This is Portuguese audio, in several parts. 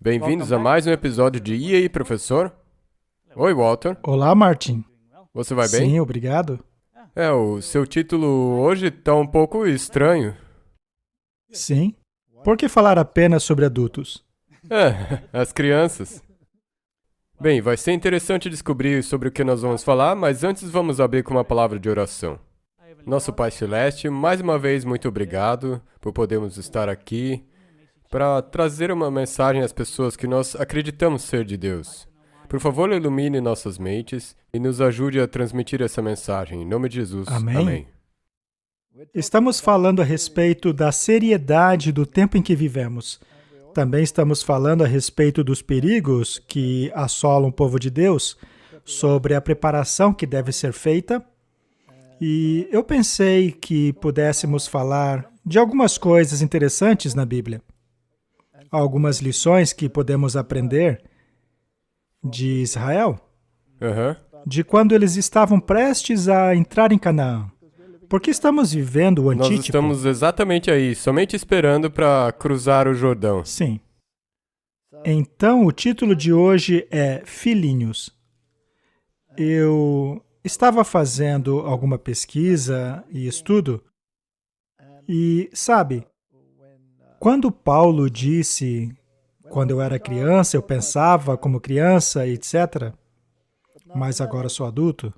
Bem-vindos a mais um episódio de E aí, professor? Oi, Walter. Olá, Martin. Você vai bem? Sim, obrigado. O seu título hoje está um pouco estranho. Sim. Por que falar apenas sobre adultos? As crianças. Bem, vai ser interessante descobrir sobre o que nós vamos falar, mas antes vamos abrir com uma palavra de oração. Nosso Pai Celeste, mais uma vez, muito obrigado por podermos estar aqui para trazer uma mensagem às pessoas que nós acreditamos ser de Deus. Por favor, ilumine nossas mentes e nos ajude a transmitir essa mensagem. Em nome de Jesus. Amém. Amém. Estamos falando a respeito da seriedade do tempo em que vivemos. Também estamos falando a respeito dos perigos que assolam o povo de Deus, sobre a preparação que deve ser feita. E eu pensei que pudéssemos falar de algumas coisas interessantes na Bíblia. Algumas lições que podemos aprender de Israel, de quando eles estavam prestes a entrar em Canaã. Porque estamos vivendo o Nós antítipo. estamos exatamente aí, somente esperando para cruzar o Jordão. Sim. Então, o título de hoje é Filhinhos. Eu estava fazendo alguma pesquisa e estudo, e, sabe, quando Paulo disse, quando eu era criança, eu pensava como criança, etc., mas agora sou adulto,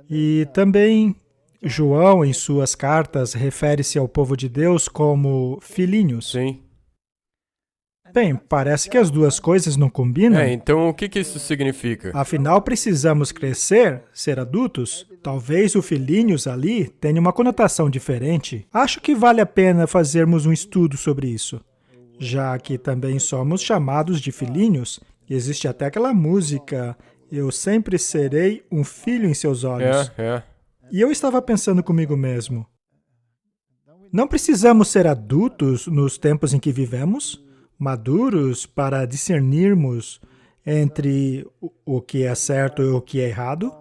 e também João, em suas cartas, refere-se ao povo de Deus como filhinhos. Sim. Bem, parece que as duas coisas não combinam. Então o que isso significa? Afinal, precisamos crescer, ser adultos. Talvez o filhinhos ali tenha uma conotação diferente. Acho que vale a pena fazermos um estudo sobre isso, já que também somos chamados de filhinhos. Existe até aquela música, eu sempre serei um filho em seus olhos. E eu estava pensando comigo mesmo, não precisamos ser adultos nos tempos em que vivemos? Maduros para discernirmos entre o que é certo e o que é errado?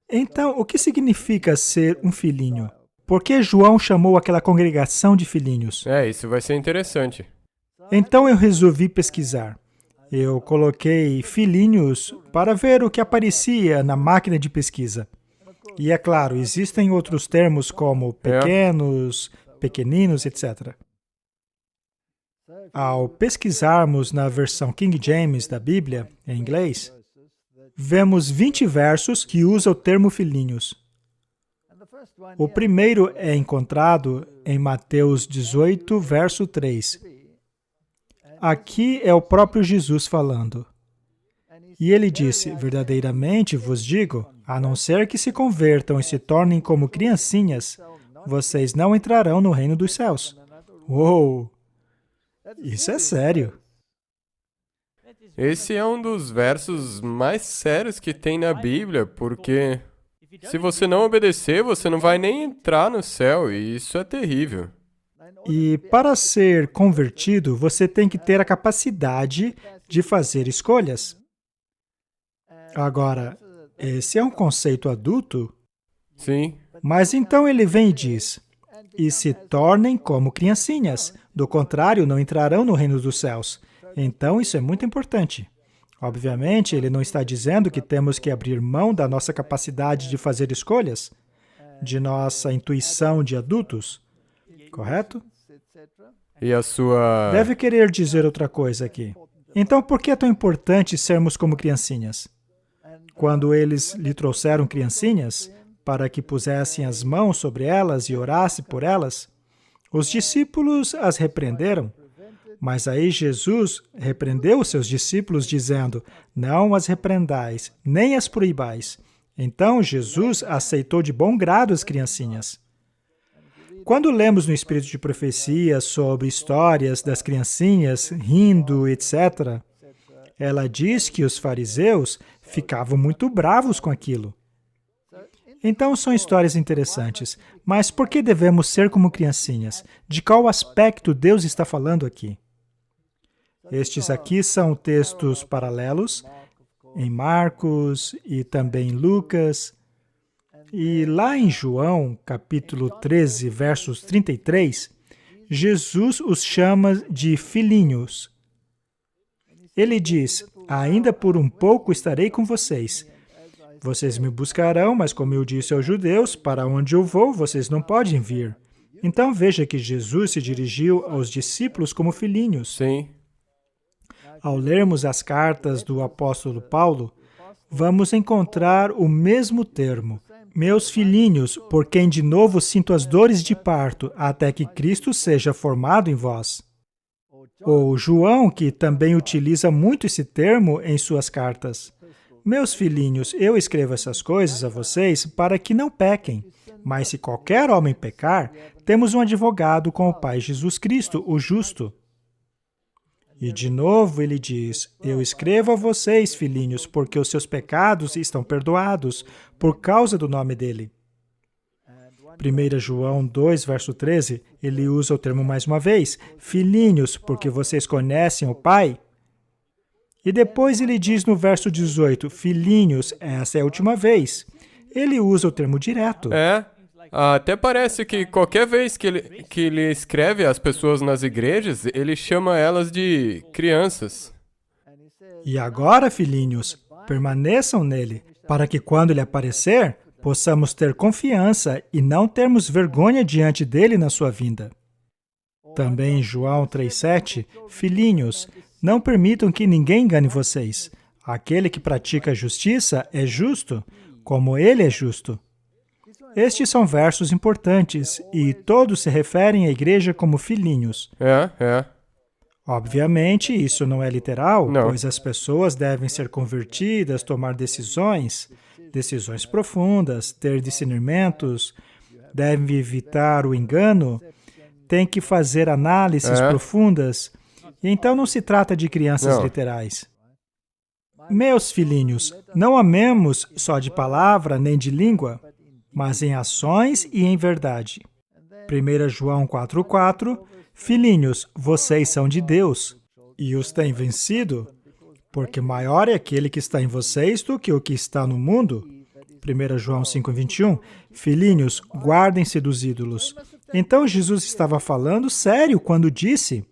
Então, o que significa ser um filhinho? Por que João chamou aquela congregação de filhinhos? Isso vai ser interessante. Então eu resolvi pesquisar. Eu coloquei filhinhos para ver o que aparecia na máquina de pesquisa. E é claro, existem outros termos como pequenos, pequeninos, etc. Ao pesquisarmos na versão King James da Bíblia, em inglês, vemos 20 versos que usam o termo filhinhos. O primeiro é encontrado em Mateus 18, verso 3. Aqui é o próprio Jesus falando. E ele disse, verdadeiramente vos digo, a não ser que se convertam e se tornem como criancinhas, vocês não entrarão no reino dos céus. Uou! Isso é sério. Esse é um dos versos mais sérios que tem na Bíblia, porque se você não obedecer, você não vai nem entrar no céu, e isso é terrível. E para ser convertido, você tem que ter a capacidade de fazer escolhas. Agora, esse é um conceito adulto? Sim. Mas então ele vem e diz, e se tornem como criancinhas, do contrário, não entrarão no reino dos céus. Então, isso é muito importante. Obviamente, ele não está dizendo que temos que abrir mão da nossa capacidade de fazer escolhas, de nossa intuição de adultos, correto? E a sua... Deve querer dizer outra coisa aqui. Então, por que é tão importante sermos como criancinhas? Quando eles lhe trouxeram criancinhas, para que pusessem as mãos sobre elas e orasse por elas, os discípulos as repreenderam. Mas aí Jesus repreendeu os seus discípulos, dizendo, não as repreendais, nem as proibais. Então Jesus aceitou de bom grado as criancinhas. Quando lemos no Espírito de Profecia sobre histórias das criancinhas rindo, etc., ela diz que os fariseus ficavam muito bravos com aquilo. Então, são histórias interessantes. Mas por que devemos ser como criancinhas? De qual aspecto Deus está falando aqui? Estes aqui são textos paralelos, em Marcos e também em Lucas. E lá em João, capítulo 13, versos 33, Jesus os chama de filhinhos. Ele diz, ainda por um pouco estarei com vocês. Vocês me buscarão, mas como eu disse aos judeus, para onde eu vou, vocês não podem vir. Então veja que Jesus se dirigiu aos discípulos como filhinhos. Sim. Ao lermos as cartas do apóstolo Paulo, vamos encontrar o mesmo termo. Meus filhinhos, por quem de novo sinto as dores de parto, até que Cristo seja formado em vós. Ou João, que também utiliza muito esse termo em suas cartas. Meus filhinhos, eu escrevo essas coisas a vocês para que não pequem. Mas se qualquer homem pecar, temos um advogado com o Pai Jesus Cristo, o justo. E de novo ele diz, eu escrevo a vocês, filhinhos, porque os seus pecados estão perdoados, por causa do nome dele. 1 João 2, verso 13, ele usa o termo mais uma vez, filhinhos, porque vocês conhecem o Pai. E depois ele diz no verso 18, filhinhos, essa é a última vez. Ele usa o termo direto. Até parece que qualquer vez que ele escreve às pessoas nas igrejas, ele chama elas de crianças. E agora, filhinhos, permaneçam nele, para que quando ele aparecer, possamos ter confiança e não termos vergonha diante dele na sua vinda. Também em João 3,7, filhinhos, não permitam que ninguém engane vocês. Aquele que pratica a justiça é justo, como ele é justo. Estes são versos importantes e todos se referem à igreja como filhinhos. Obviamente, isso não é literal, pois as pessoas devem ser convertidas, tomar decisões profundas, ter discernimentos, devem evitar o engano, têm que fazer análises profundas. E então não se trata de crianças literais. Meus filhinhos, não amemos só de palavra nem de língua, mas em ações e em verdade. 1 João 4,4, filhinhos, vocês são de Deus, e os têm vencido, porque maior é aquele que está em vocês do que o que está no mundo. 1 João 5,21, filhinhos, guardem-se dos ídolos. Então Jesus estava falando sério quando disse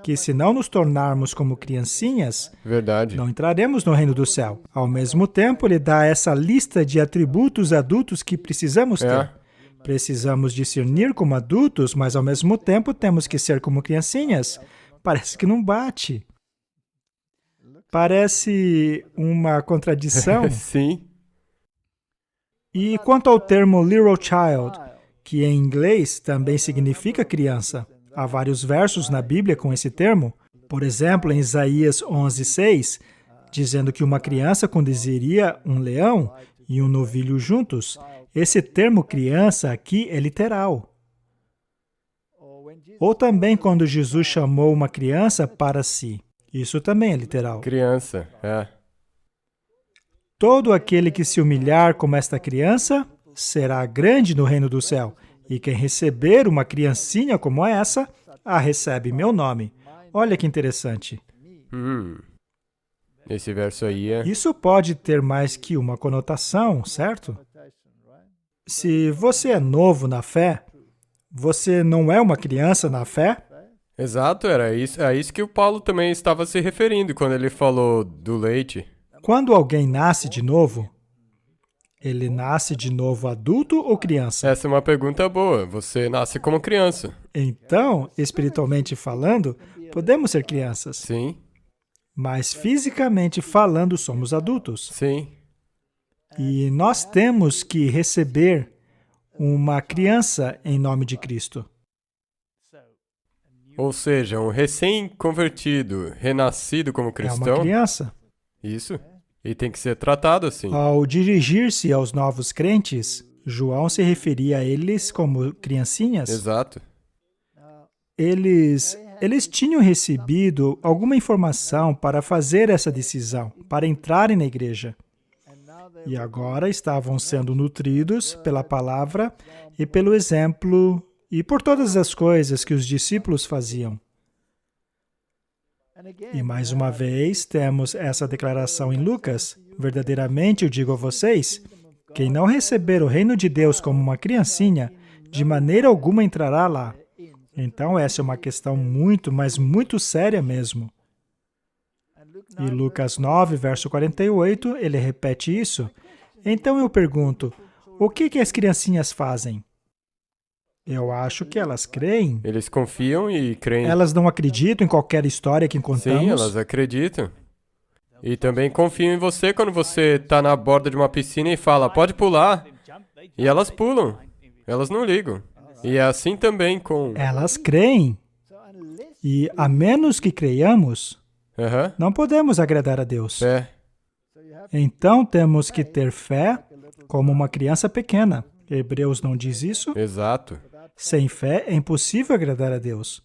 que se não nos tornarmos como criancinhas, não entraremos no reino do céu. Ao mesmo tempo, ele dá essa lista de atributos adultos que precisamos ter. Precisamos discernir como adultos, mas ao mesmo tempo temos que ser como criancinhas. Parece que não bate. Parece uma contradição. Sim. E quanto ao termo little child, que em inglês também significa criança, há vários versos na Bíblia com esse termo. Por exemplo, em Isaías 11:6, dizendo que uma criança conduziria um leão e um novilho juntos. Esse termo criança aqui é literal. Ou também quando Jesus chamou uma criança para si. Isso também é literal. Criança, Todo aquele que se humilhar como esta criança será grande no reino do céu. E quem receber uma criancinha como essa, a recebe meu nome. Olha que interessante. Esse verso aí Isso pode ter mais que uma conotação, certo? Se você é novo na fé, você não é uma criança na fé? Exato, era isso, é isso que o Paulo também estava se referindo quando ele falou do leite. Quando alguém nasce de novo, ele nasce de novo adulto ou criança? Essa é uma pergunta boa. Você nasce como criança. Então, espiritualmente falando, podemos ser crianças. Sim. Mas fisicamente falando, somos adultos. Sim. E nós temos que receber uma criança em nome de Cristo. Ou seja, um recém-convertido, renascido como cristão. É uma criança. Isso. E tem que ser tratado assim. Ao dirigir-se aos novos crentes, João se referia a eles como criancinhas. Exato. Eles tinham recebido alguma informação para fazer essa decisão, para entrarem na igreja. E agora estavam sendo nutridos pela palavra e pelo exemplo e por todas as coisas que os discípulos faziam. E mais uma vez, temos essa declaração em Lucas. Verdadeiramente eu digo a vocês, quem não receber o reino de Deus como uma criancinha, de maneira alguma entrará lá. Então essa é uma questão muito, mas muito séria mesmo. E Lucas 9, verso 48, ele repete isso. Então eu pergunto, o que as criancinhas fazem? Eu acho que elas creem. Eles confiam e creem. Elas não acreditam em qualquer história que contamos. Sim, elas acreditam. E também confiam em você quando você está na borda de uma piscina e fala, pode pular. E elas pulam. Elas não ligam. E é assim também com... Elas creem. E a menos que creiamos, não podemos agradar a Deus. Fé. Então temos que ter fé como uma criança pequena. Hebreus não diz isso? Exato. Sem fé é impossível agradar a Deus.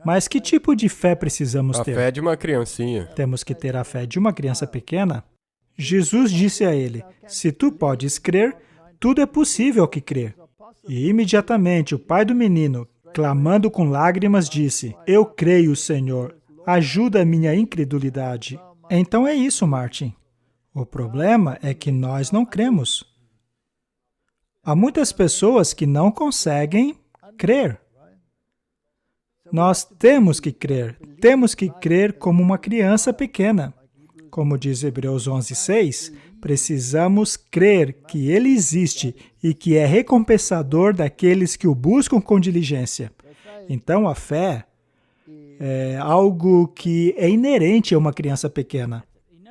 Mas que tipo de fé precisamos ter? A fé de uma criancinha. Temos que ter a fé de uma criança pequena? Jesus disse a ele, se tu podes crer, tudo é possível que crer. E imediatamente o pai do menino, clamando com lágrimas, disse, eu creio, Senhor, ajuda a minha incredulidade. Então é isso, Martin. O problema é que nós não cremos. Há muitas pessoas que não conseguem crer. Nós temos que crer como uma criança pequena. Como diz Hebreus 11:6, precisamos crer que Ele existe e que é recompensador daqueles que o buscam com diligência. Então, a fé é algo que é inerente a uma criança pequena.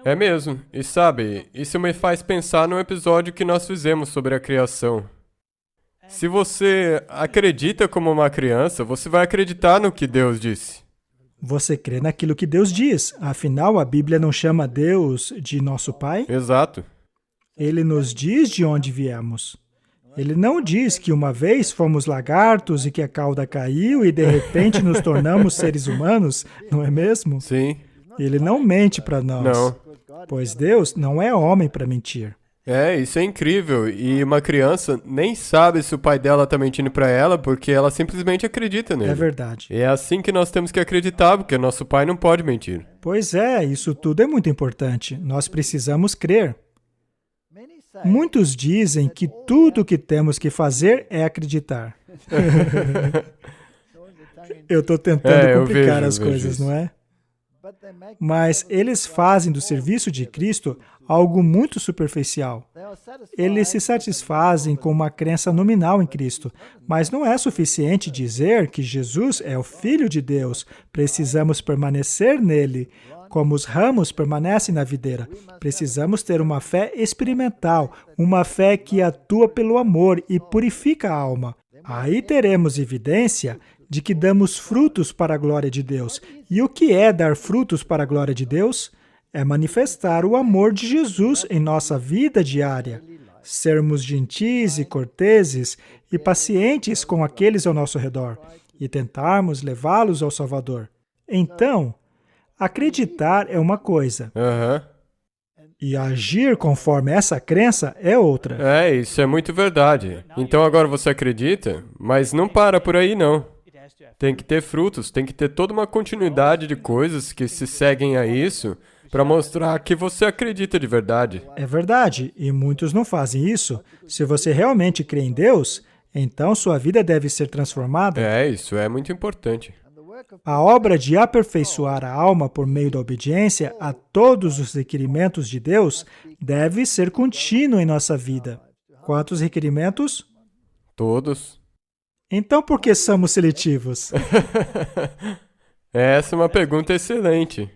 É mesmo. E sabe, isso me faz pensar no episódio que nós fizemos sobre a criação. Se você acredita como uma criança, você vai acreditar no que Deus disse. Você crê naquilo que Deus diz. Afinal, a Bíblia não chama Deus de nosso Pai? Exato. Ele nos diz de onde viemos. Ele não diz que uma vez fomos lagartos e que a cauda caiu e de repente nos tornamos seres humanos, não é mesmo? Sim. Ele não mente para nós. Não. Pois Deus não é homem para mentir. É, isso é incrível. E uma criança nem sabe se o pai dela tá mentindo pra ela, porque ela simplesmente acredita nele. É verdade. E é assim que nós temos que acreditar, porque nosso pai não pode mentir. Pois é, isso tudo é muito importante. Nós precisamos crer. Muitos dizem que tudo o que temos que fazer é acreditar. Eu estou tentando complicar as coisas, isso. não é? Mas eles fazem do serviço de Cristo algo muito superficial. Eles se satisfazem com uma crença nominal em Cristo, mas não é suficiente dizer que Jesus é o Filho de Deus. Precisamos permanecer nele, como os ramos permanecem na videira. Precisamos ter uma fé experimental, uma fé que atua pelo amor e purifica a alma. Aí teremos evidência de que damos frutos para a glória de Deus. E o que é dar frutos para a glória de Deus? É manifestar o amor de Jesus em nossa vida diária. Sermos gentis e corteses e pacientes com aqueles ao nosso redor e tentarmos levá-los ao Salvador. Então, acreditar é uma coisa. E agir conforme essa crença é outra. É, isso é muito verdade. Então agora você acredita, mas não para por aí não. Tem que ter frutos, tem que ter toda uma continuidade de coisas que se seguem a isso para mostrar que você acredita de verdade. É verdade, e muitos não fazem isso. Se você realmente crê em Deus, então sua vida deve ser transformada. É, isso é muito importante. A obra de aperfeiçoar a alma por meio da obediência a todos os requerimentos de Deus deve ser contínua em nossa vida. Quantos requerimentos? Todos. Então por que somos seletivos? Essa é uma pergunta excelente.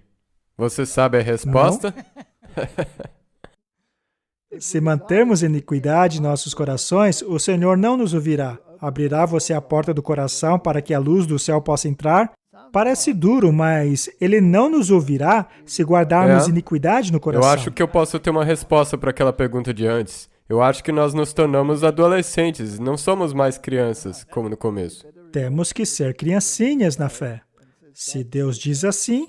Você sabe a resposta? Se mantermos iniquidade em nossos corações, o Senhor não nos ouvirá. Abrirá você a porta do coração para que a luz do céu possa entrar? Parece duro, mas Ele não nos ouvirá se guardarmos iniquidade no coração. Eu acho que eu posso ter uma resposta para aquela pergunta de antes. Eu acho que nós nos tornamos adolescentes, não somos mais crianças, como no começo. Temos que ser criancinhas na fé. Se Deus diz assim,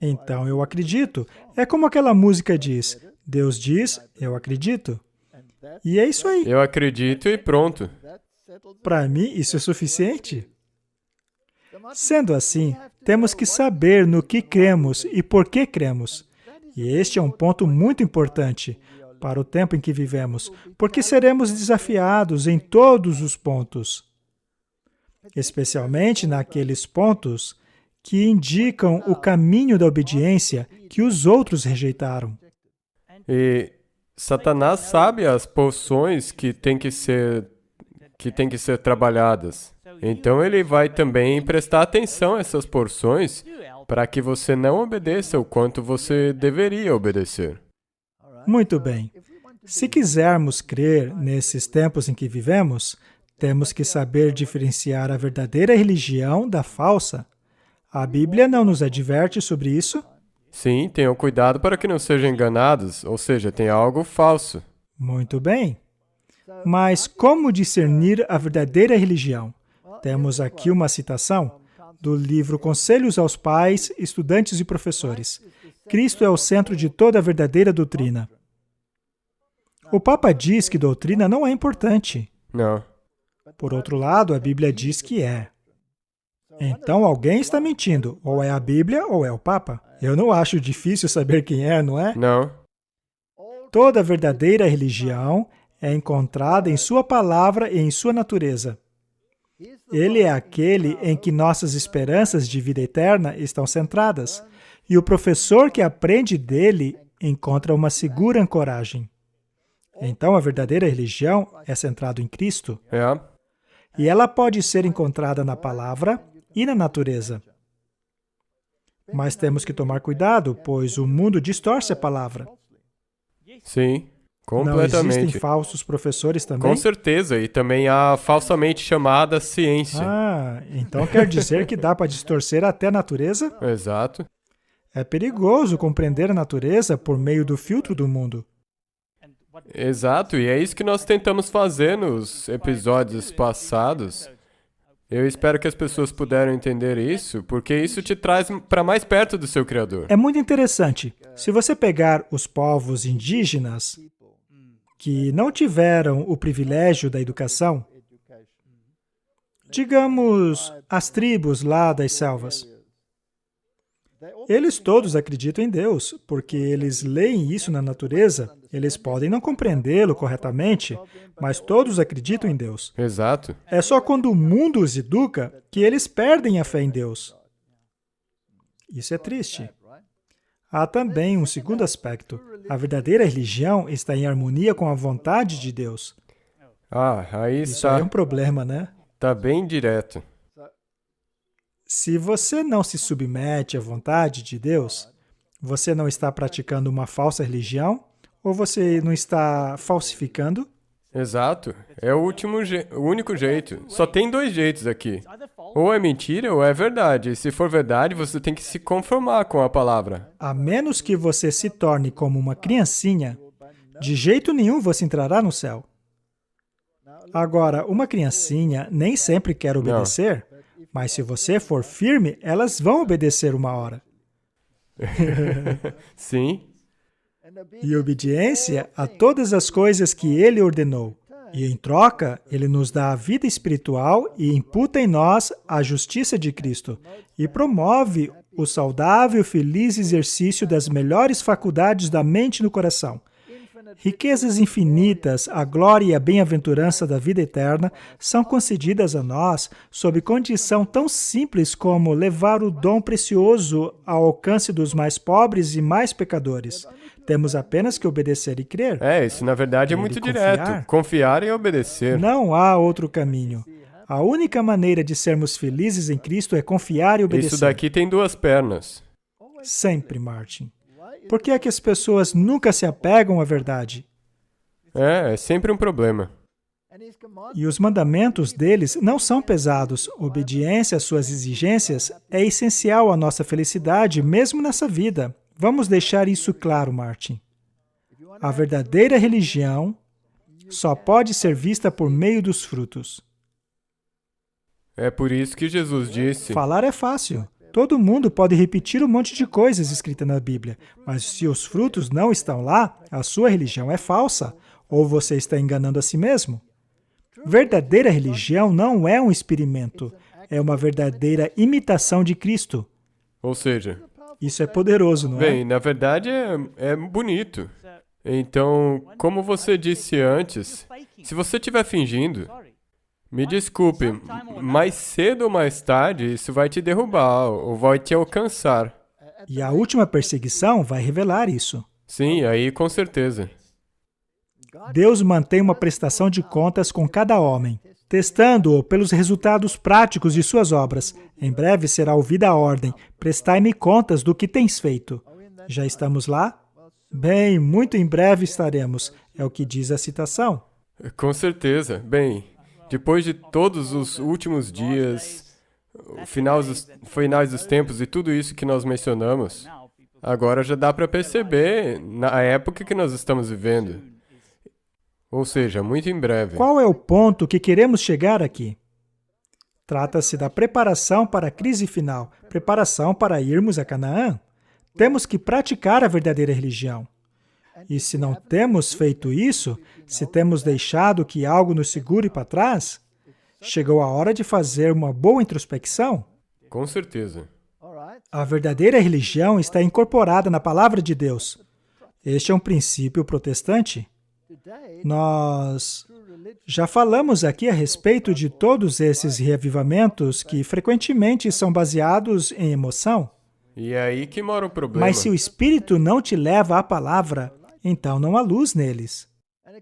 então eu acredito. É como aquela música diz, Deus diz, eu acredito. E é isso aí. Eu acredito e pronto. Para mim, isso é suficiente. Sendo assim, temos que saber no que cremos e por que cremos. E este é um ponto muito importante para o tempo em que vivemos, porque seremos desafiados em todos os pontos, especialmente naqueles pontos que indicam o caminho da obediência que os outros rejeitaram. E Satanás sabe as porções que têm que ser trabalhadas. Então ele vai também prestar atenção a essas porções para que você não obedeça o quanto você deveria obedecer. Muito bem. Se quisermos crer nesses tempos em que vivemos, temos que saber diferenciar a verdadeira religião da falsa. A Bíblia não nos adverte sobre isso? Sim, tenham cuidado para que não sejam enganados, ou seja, tem algo falso. Muito bem. Mas como discernir a verdadeira religião? Temos aqui uma citação do livro Conselhos aos Pais, Estudantes e Professores. Cristo é o centro de toda a verdadeira doutrina. O Papa diz que doutrina não é importante. Não. Por outro lado, a Bíblia diz que é. Então, alguém está mentindo. Ou é a Bíblia ou é o Papa. Eu não acho difícil saber quem é, não é? Não. Toda verdadeira religião é encontrada em sua palavra e em sua natureza. Ele é aquele em que nossas esperanças de vida eterna estão centradas. E o professor que aprende dele encontra uma segura ancoragem. Então, a verdadeira religião é centrada em Cristo. É. E ela pode ser encontrada na palavra e na natureza. Mas temos que tomar cuidado, pois o mundo distorce a palavra. Sim, Não completamente. existem falsos professores também? Com certeza, e também a falsamente chamada ciência. Então quer dizer que dá para distorcer até a natureza? Exato. É perigoso compreender a natureza por meio do filtro do mundo. Exato, e é isso que nós tentamos fazer nos episódios passados. Eu espero que as pessoas puderam entender isso, porque isso te traz para mais perto do seu Criador. É muito interessante. Se você pegar os povos indígenas que não tiveram o privilégio da educação, digamos, as tribos lá das selvas, eles todos acreditam em Deus, porque eles leem isso na natureza. Eles podem não compreendê-lo corretamente, mas todos acreditam em Deus. Exato. É só quando o mundo os educa que eles perdem a fé em Deus. Isso é triste. Há também um segundo aspecto. A verdadeira religião está em harmonia com a vontade de Deus. Aí Isso aí é um problema, né? Está bem direto. Se você não se submete à vontade de Deus, você não está praticando uma falsa religião ou você não está falsificando? Exato. É o único jeito. Só tem dois jeitos aqui. Ou é mentira ou é verdade. E se for verdade, você tem que se conformar com a palavra. A menos que você se torne como uma criancinha, de jeito nenhum você entrará no céu. Agora, uma criancinha nem sempre quer obedecer, mas se você for firme, elas vão obedecer uma hora. Sim. E obediência a todas as coisas que Ele ordenou. E em troca, Ele nos dá a vida espiritual e imputa em nós a justiça de Cristo. E promove o saudável, feliz exercício das melhores faculdades da mente e do coração. Riquezas infinitas, a glória e a bem-aventurança da vida eterna são concedidas a nós sob condição tão simples como levar o dom precioso ao alcance dos mais pobres e mais pecadores. Temos apenas que obedecer e crer. Isso na verdade é muito direto. Confiar e obedecer. Não há outro caminho. A única maneira de sermos felizes em Cristo é confiar e obedecer. Isso daqui tem duas pernas. Sempre, Martin. Por que é que as pessoas nunca se apegam à verdade? É sempre um problema. E os mandamentos deles não são pesados. Obediência às suas exigências é essencial à nossa felicidade, mesmo nessa vida. Vamos deixar isso claro, Martin. A verdadeira religião só pode ser vista por meio dos frutos. É por isso que Jesus disse... Falar é fácil. Todo mundo pode repetir um monte de coisas escritas na Bíblia, mas se os frutos não estão lá, a sua religião é falsa, ou você está enganando a si mesmo. Verdadeira religião não é um experimento, é uma verdadeira imitação de Cristo. Ou seja... Isso é poderoso, não é? Bem, na verdade é bonito. Então, como você disse antes, se você estiver fingindo, Me desculpe, mais cedo ou mais tarde isso vai te derrubar ou vai te alcançar. E a última perseguição vai revelar isso. Sim, aí com certeza. Deus mantém uma prestação de contas com cada homem, testando-o pelos resultados práticos de suas obras. Em breve será ouvida a ordem: prestai-me contas do que tens feito. Já estamos lá? Bem, muito em breve estaremos, é o que diz a citação. Com certeza. Bem, depois de todos os últimos dias, finais dos tempos e tudo isso que nós mencionamos, agora já dá para perceber na época que nós estamos vivendo. Ou seja, muito em breve. Qual é o ponto que queremos chegar aqui? Trata-se da preparação para a crise final, preparação para irmos a Canaã. Temos que praticar a verdadeira religião. E se não temos feito isso, se temos deixado que algo nos segure para trás, chegou a hora de fazer uma boa introspecção. Com certeza. A verdadeira religião está incorporada na palavra de Deus. Este é um princípio protestante. Nós já falamos aqui a respeito de todos esses reavivamentos que frequentemente são baseados em emoção. E é aí que mora o problema. Mas se o Espírito não te leva à palavra, então não há luz neles.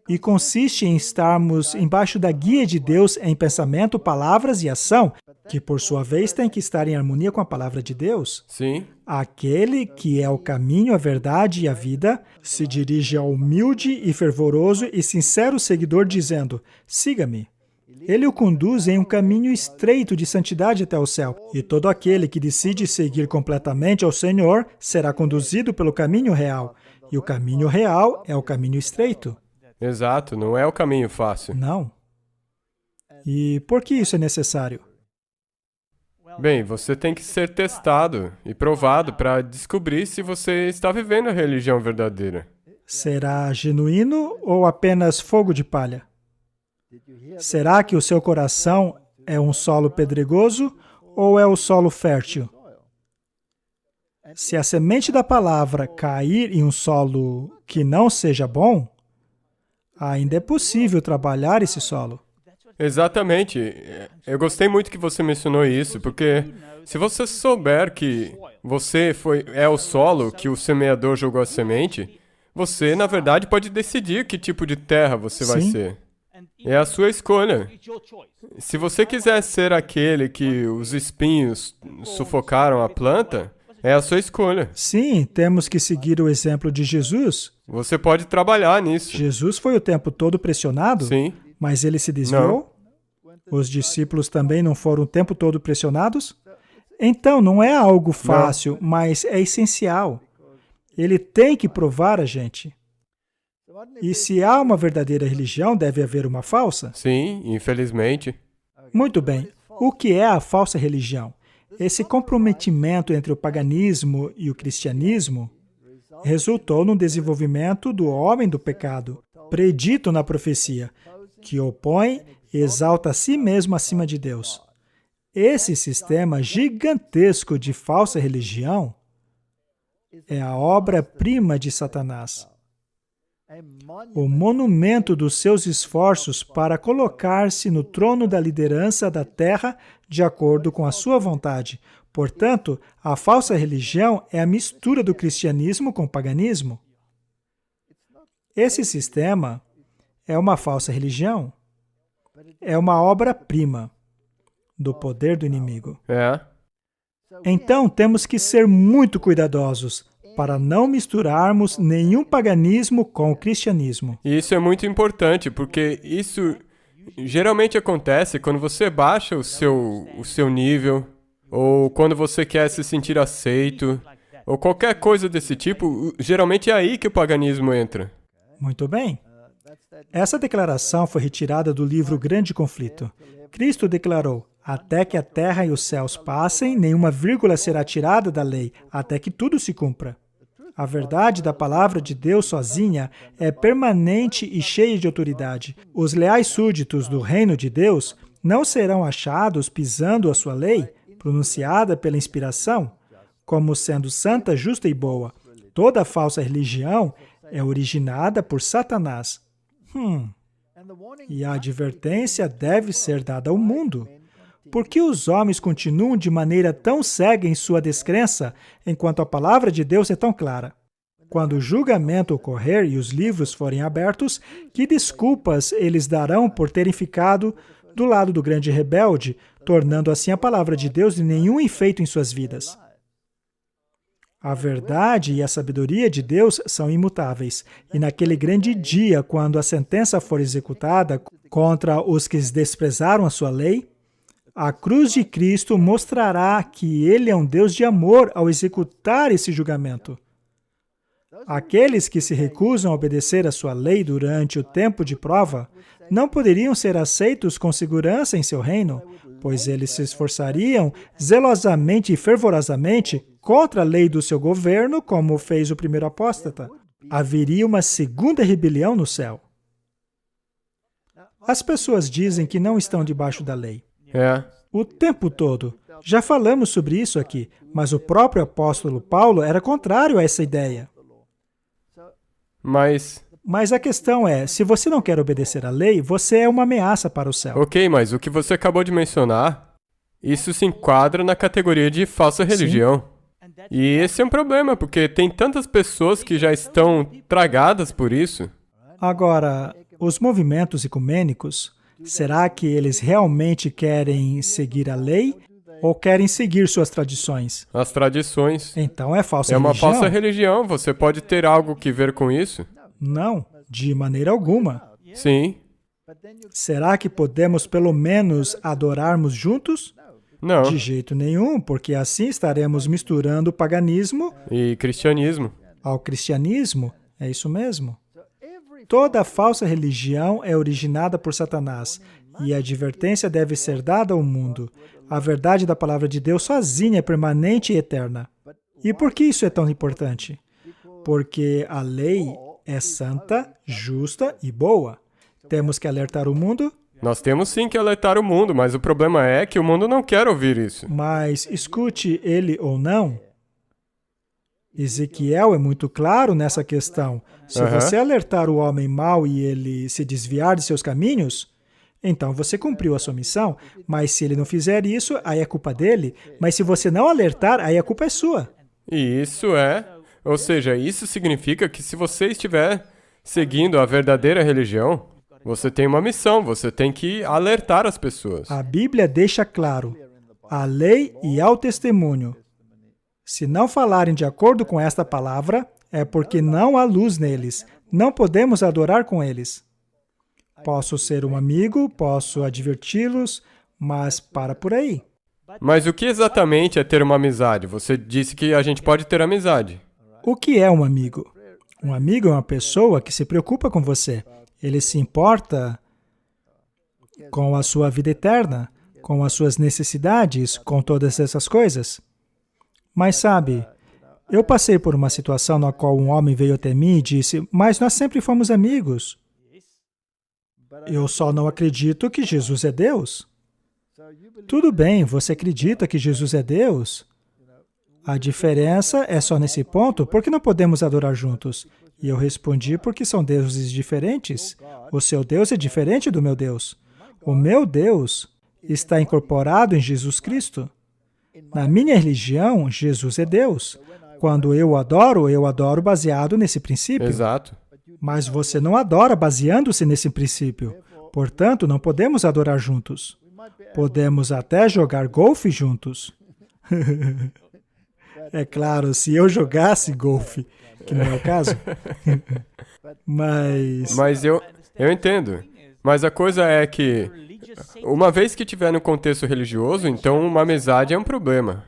E consiste em estarmos embaixo da guia de Deus em pensamento, palavras e ação, que por sua vez tem que estar em harmonia com a palavra de Deus. Sim. Aquele que é o caminho, a verdade e a vida, se dirige ao humilde e fervoroso e sincero seguidor dizendo: siga-me. Ele o conduz em um caminho estreito de santidade até o céu. E todo aquele que decide seguir completamente ao Senhor será conduzido pelo caminho real. E o caminho real é o caminho estreito. Exato, não é o caminho fácil. Não. E por que isso é necessário? Bem, você tem que ser testado e provado para descobrir se você está vivendo a religião verdadeira. Será genuíno ou apenas fogo de palha? Será que o seu coração é um solo pedregoso ou é o solo fértil? Se a semente da palavra cair em um solo que não seja bom, ainda é possível trabalhar esse solo. Exatamente. Eu gostei muito que você mencionou isso, porque se você souber que você é o solo que o semeador jogou a semente, você, na verdade, pode decidir que tipo de terra você vai ser. É a sua escolha. Se você quiser ser aquele que os espinhos sufocaram a planta, é a sua escolha. Sim, temos que seguir o exemplo de Jesus. Você pode trabalhar nisso. Jesus foi o tempo todo pressionado, Sim. mas ele se desviou? Os discípulos também não foram o tempo todo pressionados? Então, não é algo fácil, mas é essencial. Ele tem que provar a gente. E se há uma verdadeira religião, deve haver uma falsa? Sim, infelizmente. Muito bem. O que é a falsa religião? Esse comprometimento entre o paganismo e o cristianismo resultou no desenvolvimento do homem do pecado, predito na profecia, que opõe e exalta a si mesmo acima de Deus. Esse sistema gigantesco de falsa religião é a obra-prima de Satanás. O monumento dos seus esforços para colocar-se no trono da liderança da terra de acordo com a sua vontade. Portanto, a falsa religião é a mistura do cristianismo com o paganismo. Esse sistema é uma falsa religião. É uma obra-prima do poder do inimigo. Então, temos que ser muito cuidadosos para não misturarmos nenhum paganismo com o cristianismo. E isso é muito importante, porque isso geralmente acontece quando você baixa o seu nível, ou quando você quer se sentir aceito, ou qualquer coisa desse tipo, geralmente é aí que o paganismo entra. Muito bem. Essa declaração foi retirada do livro Grande Conflito. Cristo declarou: até que a terra e os céus passem, nenhuma vírgula será tirada da lei, até que tudo se cumpra. A verdade da palavra de Deus sozinha é permanente e cheia de autoridade. Os leais súditos do reino de Deus não serão achados pisando a sua lei, pronunciada pela inspiração, como sendo santa, justa e boa. Toda falsa religião é originada por Satanás. E a advertência deve ser dada ao mundo. Por que os homens continuam de maneira tão cega em sua descrença, enquanto a palavra de Deus é tão clara? Quando o julgamento ocorrer e os livros forem abertos, que desculpas eles darão por terem ficado do lado do grande rebelde, tornando assim a palavra de Deus de nenhum efeito em suas vidas? A verdade e a sabedoria de Deus são imutáveis, e naquele grande dia, quando a sentença for executada contra os que desprezaram a sua lei, a cruz de Cristo mostrará que Ele é um Deus de amor ao executar esse julgamento. Aqueles que se recusam a obedecer a sua lei durante o tempo de prova não poderiam ser aceitos com segurança em seu reino, pois eles se esforçariam zelosamente e fervorosamente contra a lei do seu governo, como fez o primeiro apóstata. Haveria uma segunda rebelião no céu. As pessoas dizem que não estão debaixo da lei. O tempo todo. Já falamos sobre isso aqui, mas o próprio apóstolo Paulo era contrário a essa ideia. Mas a questão é, se você não quer obedecer à lei, você é uma ameaça para o céu. Ok, mas o que você acabou de mencionar, isso se enquadra na categoria de falsa religião. Sim. E esse é um problema, porque tem tantas pessoas que já estão tragadas por isso. Agora, os movimentos ecumênicos, será que eles realmente querem seguir a lei ou querem seguir suas tradições? As tradições. Então é falsa religião. É uma falsa religião. Você pode ter algo que ver com isso? Não, de maneira alguma. Sim. Será que podemos pelo menos adorarmos juntos? Não. De jeito nenhum, porque assim estaremos misturando o paganismo e cristianismo. Ao cristianismo, é isso mesmo. Toda falsa religião é originada por Satanás, e a advertência deve ser dada ao mundo. A verdade da palavra de Deus sozinha é permanente e eterna. E por que isso é tão importante? Porque a lei é santa, justa e boa. Temos que alertar o mundo? Nós temos sim que alertar o mundo, mas o problema é que o mundo não quer ouvir isso. Mas escute ele ou não, Ezequiel é muito claro nessa questão. Se você alertar o homem mau e ele se desviar de seus caminhos, então você cumpriu a sua missão. Mas se ele não fizer isso, aí é culpa dele. Mas se você não alertar, aí a culpa é sua. E ou seja, isso significa que se você estiver seguindo a verdadeira religião, você tem uma missão, você tem que alertar as pessoas. A Bíblia deixa claro, a lei e ao testemunho. Se não falarem de acordo com esta palavra, é porque não há luz neles. Não podemos adorar com eles. Posso ser um amigo, posso adverti-los, mas para por aí. Mas o que exatamente é ter uma amizade? Você disse que a gente pode ter amizade. O que é um amigo? Um amigo é uma pessoa que se preocupa com você. Ele se importa com a sua vida eterna, com as suas necessidades, com todas essas coisas. Mas sabe, eu passei por uma situação na qual um homem veio até mim e disse, mas nós sempre fomos amigos. Eu só não acredito que Jesus é Deus. Tudo bem, você acredita que Jesus é Deus? A diferença é só nesse ponto, por que não podemos adorar juntos? E eu respondi, porque são deuses diferentes. O seu Deus é diferente do meu Deus. O meu Deus está incorporado em Jesus Cristo. Na minha religião, Jesus é Deus. Quando eu adoro baseado nesse princípio. Exato. Mas você não adora baseando-se nesse princípio. Portanto, não podemos adorar juntos. Podemos até jogar golfe juntos. É claro, se eu jogasse golfe, que não é o caso. Mas eu entendo. Mas a coisa é que, uma vez que estiver no contexto religioso, então uma amizade é um problema.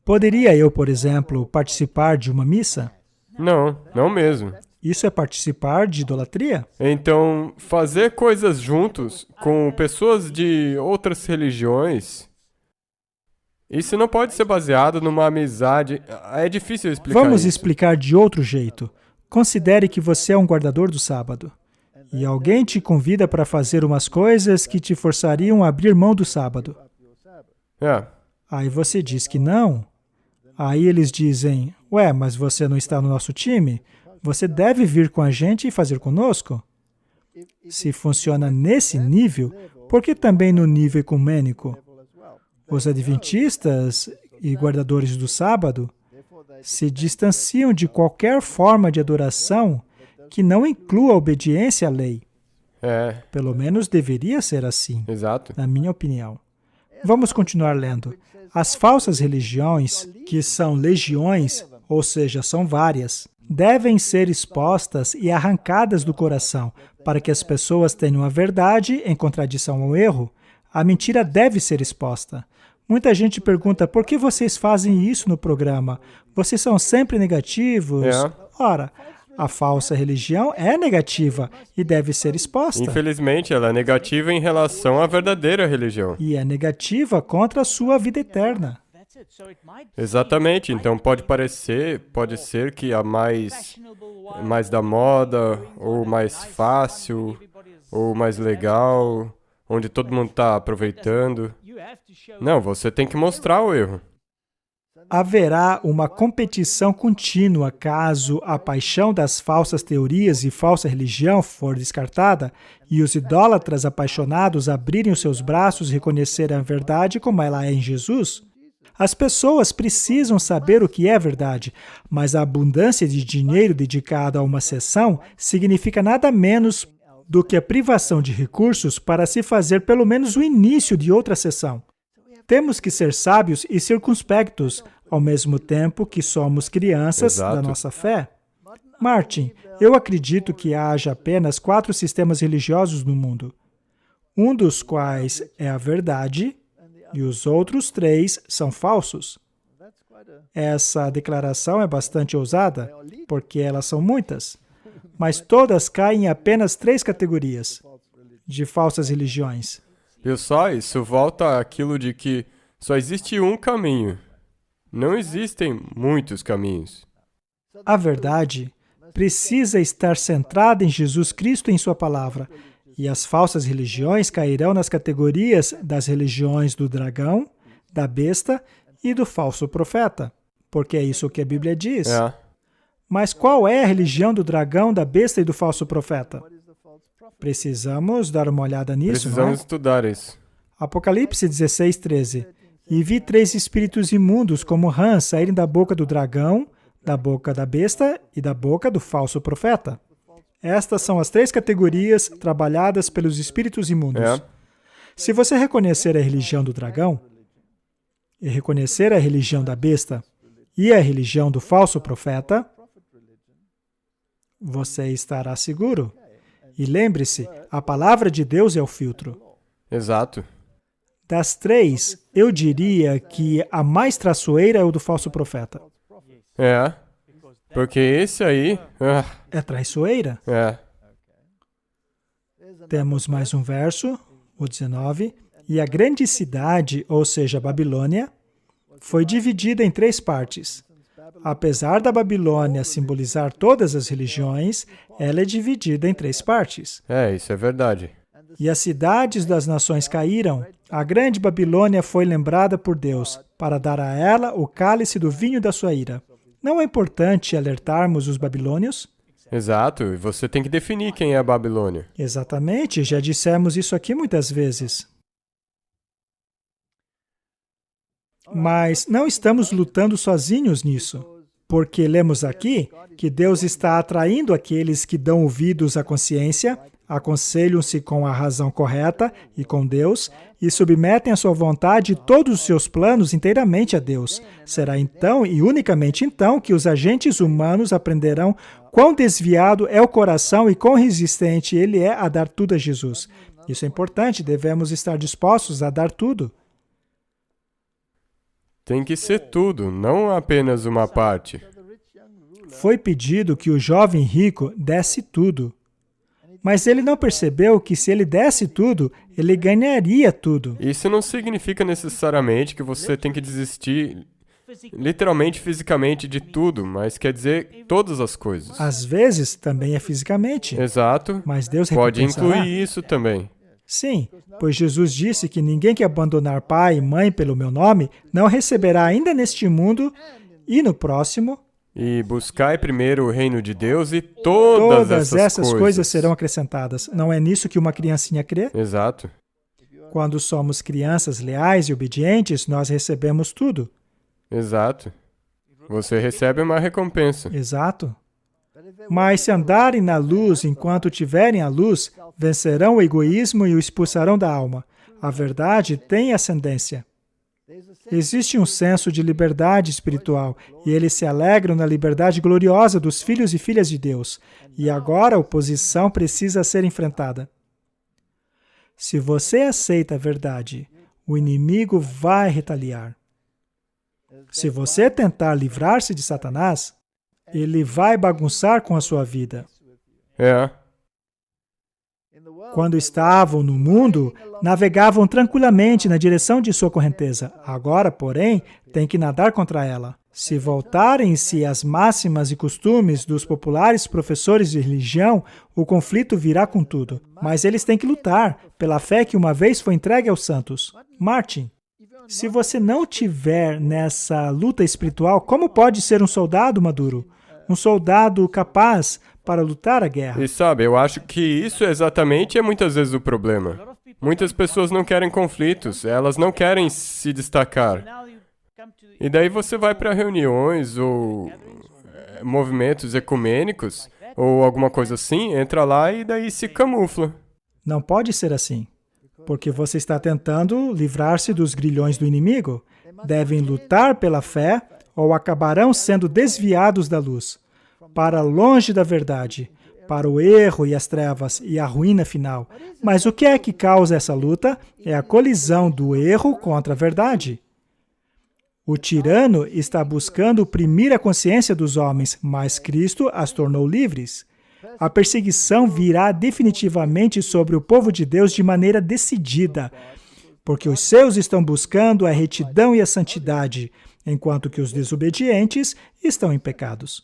Poderia eu, por exemplo, participar de uma missa? Não, não mesmo. Isso é participar de idolatria? Então, fazer coisas juntos com pessoas de outras religiões, isso não pode ser baseado numa amizade. É difícil explicar Vamos isso. explicar de outro jeito. Considere que você é um guardador do sábado. E alguém te convida para fazer umas coisas que te forçariam a abrir mão do sábado. Aí você diz que não. Aí eles dizem, mas você não está no nosso time? Você deve vir com a gente e fazer conosco? Se funciona nesse nível, por que também no nível ecumênico? Os adventistas e guardadores do sábado se distanciam de qualquer forma de adoração que não inclua a obediência à lei. Pelo menos deveria ser assim, Exato. na minha opinião. Vamos continuar lendo. As falsas religiões, que são legiões, ou seja, são várias, devem ser expostas e arrancadas do coração, para que as pessoas tenham a verdade em contradição ao erro. A mentira deve ser exposta. Muita gente pergunta, por que vocês fazem isso no programa? Vocês são sempre negativos? Ora, a falsa religião é negativa e deve ser exposta. Infelizmente, ela é negativa em relação à verdadeira religião. E é negativa contra a sua vida eterna. Exatamente, então pode ser que a mais da moda, ou mais fácil, ou mais legal, onde todo mundo está aproveitando. Não, você tem que mostrar o erro. Haverá uma competição contínua caso a paixão das falsas teorias e falsa religião for descartada e os idólatras apaixonados abrirem os seus braços e reconhecerem a verdade como ela é em Jesus. As pessoas precisam saber o que é verdade, mas a abundância de dinheiro dedicado a uma sessão significa nada menos do que a privação de recursos para se fazer pelo menos o início de outra sessão. Temos que ser sábios e circunspectos, ao mesmo tempo que somos crianças da nossa fé. Martin, eu acredito que haja apenas 4 sistemas religiosos no mundo, um dos quais é a verdade e os outros 3 são falsos. Essa declaração é bastante ousada, porque elas são muitas, mas todas caem em apenas 3 categorias de falsas religiões. Viu só? Isso volta àquilo de que só existe um caminho. Não existem muitos caminhos. A verdade precisa estar centrada em Jesus Cristo e em sua palavra. E as falsas religiões cairão nas categorias das religiões do dragão, da besta e do falso profeta. Porque é isso que a Bíblia diz. Mas qual é a religião do dragão, da besta e do falso profeta? Precisamos dar uma olhada nisso, Precisamos estudar isso. Apocalipse 16:13. E vi 3 espíritos imundos como rãs saírem da boca do dragão, da boca da besta e da boca do falso profeta. Estas são as 3 categorias trabalhadas pelos espíritos imundos. Se você reconhecer a religião do dragão, e reconhecer a religião da besta e a religião do falso profeta, você estará seguro. E lembre-se, a palavra de Deus é o filtro. Exato. Das 3, eu diria que a mais traiçoeira é o do falso profeta. Porque esse aí... É traiçoeira? Temos mais um verso, o 19. E a grande cidade, ou seja, Babilônia, foi dividida em 3 partes. Apesar da Babilônia simbolizar todas as religiões, ela é dividida em 3 partes. Isso é verdade. E as cidades das nações caíram. A grande Babilônia foi lembrada por Deus, para dar a ela o cálice do vinho da sua ira. Não é importante alertarmos os babilônios? Exato, e você tem que definir quem é a Babilônia. Exatamente, já dissemos isso aqui muitas vezes. Mas não estamos lutando sozinhos nisso, porque lemos aqui que Deus está atraindo aqueles que dão ouvidos à consciência, aconselham-se com a razão correta e com Deus, e submetem a sua vontade e todos os seus planos inteiramente a Deus. Será então, e unicamente então, que os agentes humanos aprenderão quão desviado é o coração e quão resistente ele é a dar tudo a Jesus. Isso é importante, devemos estar dispostos a dar tudo. Tem que ser tudo, não apenas uma parte. Foi pedido que o jovem rico desse tudo. Mas ele não percebeu que se ele desse tudo, ele ganharia tudo. Isso não significa necessariamente que você tem que desistir, literalmente, fisicamente, de tudo, mas quer dizer todas as coisas. Às vezes, também é fisicamente. Exato. Mas Deus pode recompensará. incluir isso também. Sim, pois Jesus disse que ninguém que abandonar pai e mãe pelo meu nome não receberá ainda neste mundo e no próximo E buscai primeiro o reino de Deus e todas essas coisas serão acrescentadas. Não é nisso que uma criancinha crê? Exato. Quando somos crianças leais e obedientes, nós recebemos tudo. Exato. Você recebe uma recompensa. Exato. Mas se andarem na luz enquanto tiverem a luz, vencerão o egoísmo e o expulsarão da alma. A verdade tem ascendência. Existe um senso de liberdade espiritual, e eles se alegram na liberdade gloriosa dos filhos e filhas de Deus. E agora a oposição precisa ser enfrentada. Se você aceita a verdade, o inimigo vai retaliar. Se você tentar livrar-se de Satanás, ele vai bagunçar com a sua vida. É. Quando estavam no mundo, navegavam tranquilamente na direção de sua correnteza. Agora, porém, têm que nadar contra ela. Se voltarem-se às máximas e costumes dos populares professores de religião, o conflito virá com tudo. Mas eles têm que lutar pela fé que uma vez foi entregue aos santos. Martin, se você não tiver nessa luta espiritual, como pode ser um soldado maduro? Um soldado capaz para lutar a guerra? E sabe, eu acho que isso exatamente é muitas vezes o problema. Muitas pessoas não querem conflitos, elas não querem se destacar. E daí você vai para reuniões ou movimentos ecumênicos ou alguma coisa assim, entra lá e daí se camufla. Não pode ser assim, porque você está tentando livrar-se dos grilhões do inimigo. Devem lutar pela fé ou acabarão sendo desviados da luz, para longe da verdade, para o erro e as trevas e a ruína final. Mas o que é que causa essa luta? É a colisão do erro contra a verdade. O tirano está buscando oprimir a consciência dos homens, mas Cristo as tornou livres. A perseguição virá definitivamente sobre o povo de Deus de maneira decidida, porque os seus estão buscando a retidão e a santidade, enquanto que os desobedientes estão em pecados.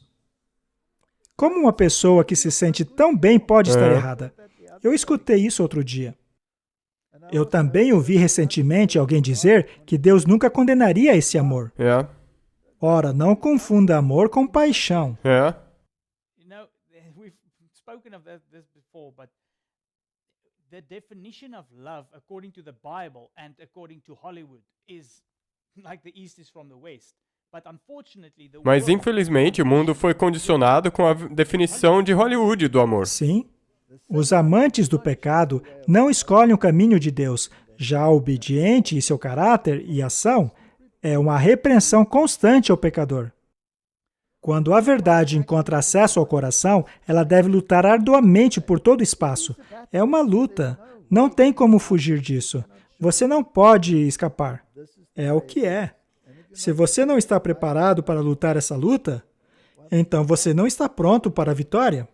Como uma pessoa que se sente tão bem pode estar errada? Eu escutei isso outro dia. Eu também ouvi recentemente alguém dizer que Deus nunca condenaria esse amor. Ora, não confunda amor com paixão. The definition of love, according to the Bible and according to Hollywood, is like the East is from the West. But unfortunately, the Mas infelizmente o mundo foi condicionado com a definição de Hollywood do amor. Sim. Os amantes do pecado não escolhem o caminho de Deus. Já o obediente e seu caráter e ação é uma repreensão constante ao pecador. Quando a verdade encontra acesso ao coração, ela deve lutar arduamente por todo o espaço. É uma luta. Não tem como fugir disso. Você não pode escapar. É o que é. Se você não está preparado para lutar essa luta, então você não está pronto para a vitória.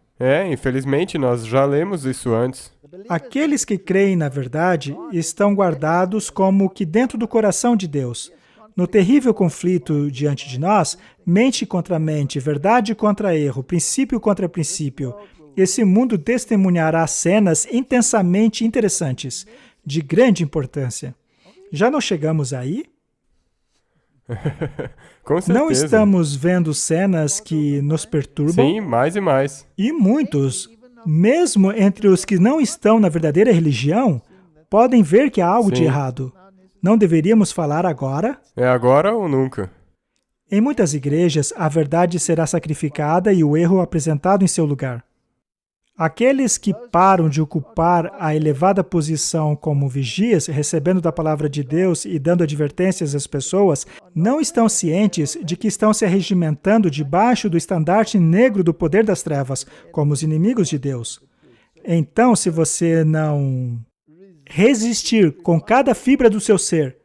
Infelizmente, nós já lemos isso antes. Aqueles que creem na verdade estão guardados como que dentro do coração de Deus. No terrível conflito diante de nós, mente contra mente, verdade contra erro, princípio contra princípio, esse mundo testemunhará cenas intensamente interessantes, de grande importância. Já não chegamos aí? Com certeza. Não estamos vendo cenas que nos perturbam? Sim, mais e mais. E muitos, mesmo entre os que não estão na verdadeira religião, podem ver que há algo de errado. Não deveríamos falar agora? É agora ou nunca? Em muitas igrejas, a verdade será sacrificada e o erro apresentado em seu lugar. Aqueles que param de ocupar a elevada posição como vigias, recebendo da palavra de Deus e dando advertências às pessoas, não estão cientes de que estão se arregimentando debaixo do estandarte negro do poder das trevas, como os inimigos de Deus. Então, se você não resistir com cada fibra do seu ser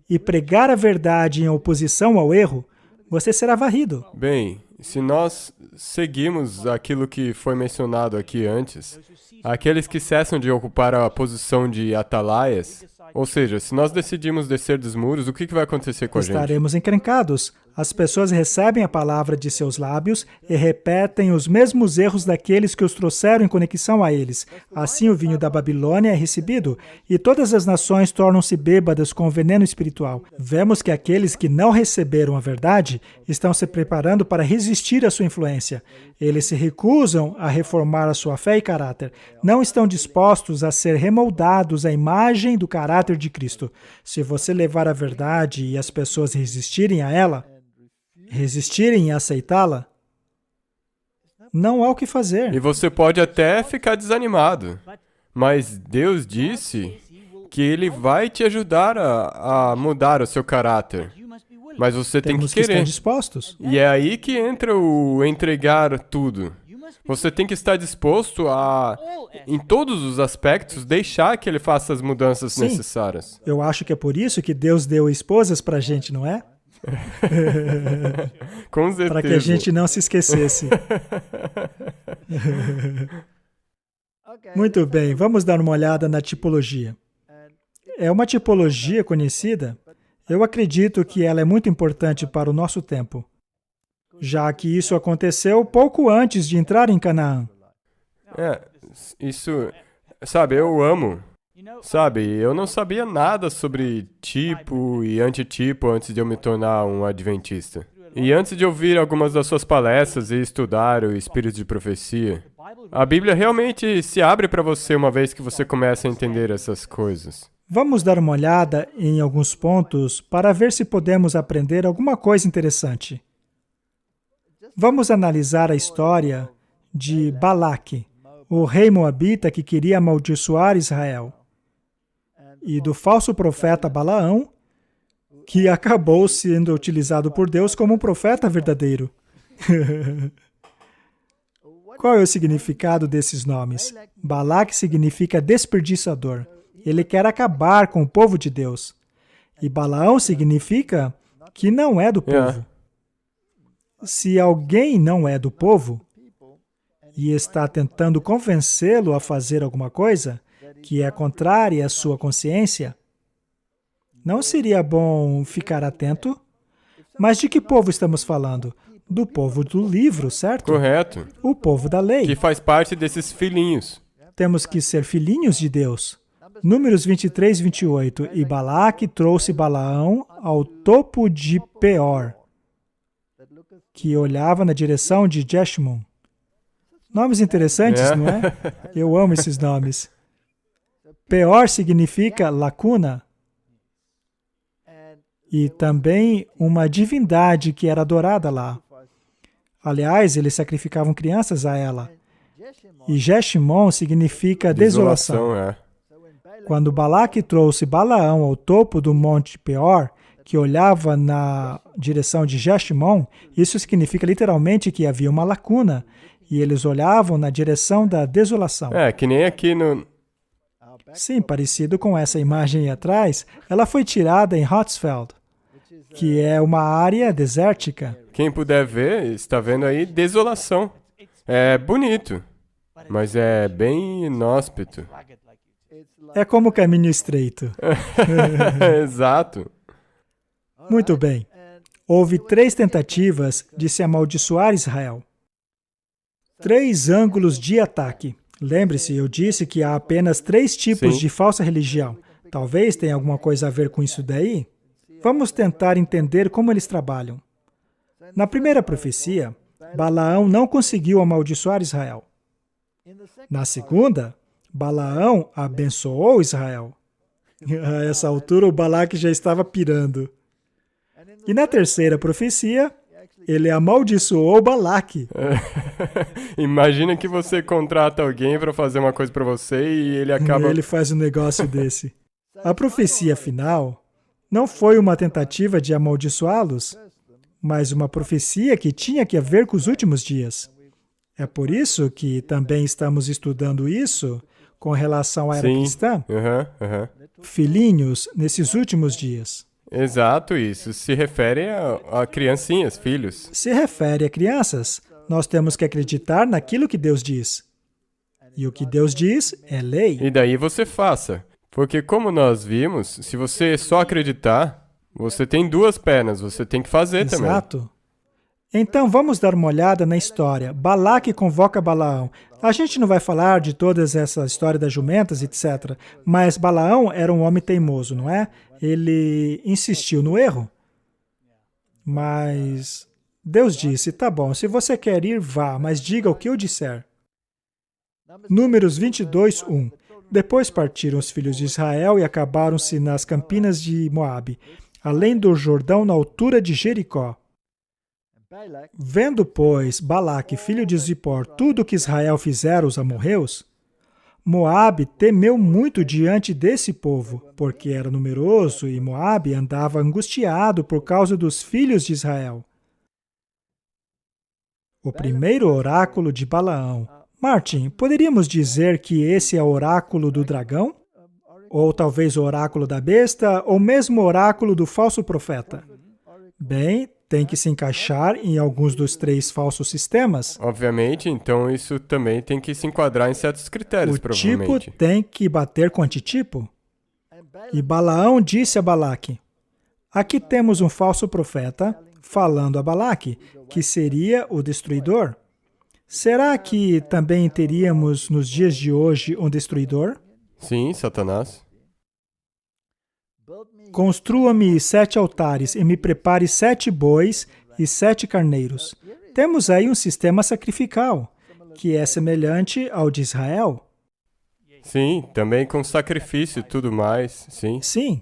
e pregar a verdade em oposição ao erro, você será varrido. Bem, se nós seguimos aquilo que foi mencionado aqui antes, aqueles que cessam de ocupar a posição de atalaias, Ou seja, se nós decidimos descer dos muros, o que vai acontecer com a gente? Estaremos encrencados. As pessoas recebem a palavra de seus lábios e repetem os mesmos erros daqueles que os trouxeram em conexão a eles. Assim o vinho da Babilônia é recebido, e todas as nações tornam-se bêbadas com o veneno espiritual. Vemos que aqueles que não receberam a verdade estão se preparando para resistir à sua influência. Eles se recusam a reformar a sua fé e caráter. Não estão dispostos a ser remoldados à imagem do caráter de Cristo. Se você levar a verdade e as pessoas resistirem a ela, resistirem a aceitá-la, não há o que fazer. E você pode até ficar desanimado, mas Deus disse que Ele vai te ajudar a mudar o seu caráter. Mas você tem que Temos que estar querer. dispostos. E é aí que entra o entregar tudo. Você tem que estar disposto a, em todos os aspectos, deixar que Ele faça as mudanças Sim. necessárias. Eu acho que é por isso que Deus deu esposas pra gente, não é? Com certeza. Para que a gente não se esquecesse. Muito bem, vamos dar uma olhada na tipologia. É uma tipologia conhecida. Eu acredito que ela é muito importante para o nosso tempo, já que isso aconteceu pouco antes de entrar em Canaã. Isso, sabe, eu amo. Sabe, eu não sabia nada sobre tipo e antitipo antes de eu me tornar um adventista. E antes de ouvir algumas das suas palestras e estudar o espírito de profecia, a Bíblia realmente se abre para você uma vez que você começa a entender essas coisas. Vamos dar uma olhada em alguns pontos para ver se podemos aprender alguma coisa interessante. Vamos analisar a história de Balaque, o rei moabita que queria amaldiçoar Israel, e do falso profeta Balaão, que acabou sendo utilizado por Deus como um profeta verdadeiro. Qual é o significado desses nomes? Balaque significa desperdiçador. Ele quer acabar com o povo de Deus. E Balaão significa que não é do povo. Se alguém não é do povo e está tentando convencê-lo a fazer alguma coisa que é contrária à sua consciência, não seria bom ficar atento? Mas de que povo estamos falando? Do povo do livro, certo? Correto. O povo da lei. Que faz parte desses filhinhos. Temos que ser filhinhos de Deus. Números 23, 28. E Balaque trouxe Balaão ao topo de Peor, que olhava na direção de Jeshimon. Nomes interessantes, não é? Eu amo esses nomes. Peor significa lacuna. E também uma divindade que era adorada lá. Aliás, eles sacrificavam crianças a ela. E Jeshimon significa desolação. Quando Balaque trouxe Balaão ao topo do monte Peor, que olhava na direção de Jeshimon, isso significa literalmente que havia uma lacuna, e eles olhavam na direção da desolação. Que nem aqui no... Sim, parecido com essa imagem aí atrás, ela foi tirada em Hotsfeld, que é uma área desértica. Quem puder ver, está vendo aí desolação. É bonito, mas é bem inóspito. É como o caminho estreito. Exato. Muito bem. Houve 3 tentativas de se amaldiçoar Israel. 3 ângulos de ataque. Lembre-se, eu disse que há apenas 3 tipos Sim. de falsa religião. Talvez tenha alguma coisa a ver com isso daí? Vamos tentar entender como eles trabalham. Na primeira profecia, Balaão não conseguiu amaldiçoar Israel. Na segunda, Balaão abençoou Israel. A essa altura, o Balaque já estava pirando. E na terceira profecia, ele amaldiçoou Balaque. Imagina que você contrata alguém para fazer uma coisa para você e ele acaba... Ele faz um negócio desse. A profecia final não foi uma tentativa de amaldiçoá-los, mas uma profecia que tinha que ver com os últimos dias. É por isso que também estamos estudando isso com relação à era cristã. Filhinhos nesses últimos dias. Exato, isso se refere a criancinhas, filhos. Se refere a crianças. Nós temos que acreditar naquilo que Deus diz. E o que Deus diz é lei. E daí você faça. Porque como nós vimos, se você só acreditar, você tem duas pernas, você tem que fazer também. Exato. Então, vamos dar uma olhada na história. Balaque convoca Balaão. A gente não vai falar de toda essa história das jumentas, etc. Mas Balaão era um homem teimoso, não é? Ele insistiu no erro. Mas Deus disse, tá bom, se você quer ir, vá, mas diga o que eu disser. Números 22, 1. Depois partiram os filhos de Israel e acabaram-se nas campinas de Moabe, além do Jordão, na altura de Jericó. Vendo, pois, Balaque, filho de Zippor, tudo o que Israel fizera aos amorreus, Moabe temeu muito diante desse povo, porque era numeroso e Moabe andava angustiado por causa dos filhos de Israel. O primeiro oráculo de Balaão. Martin, poderíamos dizer que esse é o oráculo do dragão? Ou talvez o oráculo da besta, ou mesmo o oráculo do falso profeta? Bem, tem que se encaixar em alguns dos três falsos sistemas. Obviamente, então isso também tem que se enquadrar em certos critérios, O provavelmente. tipo tem que bater com o antitipo. E Balaão disse a Balaque, aqui temos um falso profeta falando a Balaque, que seria o destruidor. Será que também teríamos nos dias de hoje um destruidor? Sim, Satanás. Construa-me 7 altares e me prepare 7 bois e 7 carneiros. Temos aí um sistema sacrificial, que é semelhante ao de Israel. Sim, também com sacrifício e tudo mais, sim. Sim,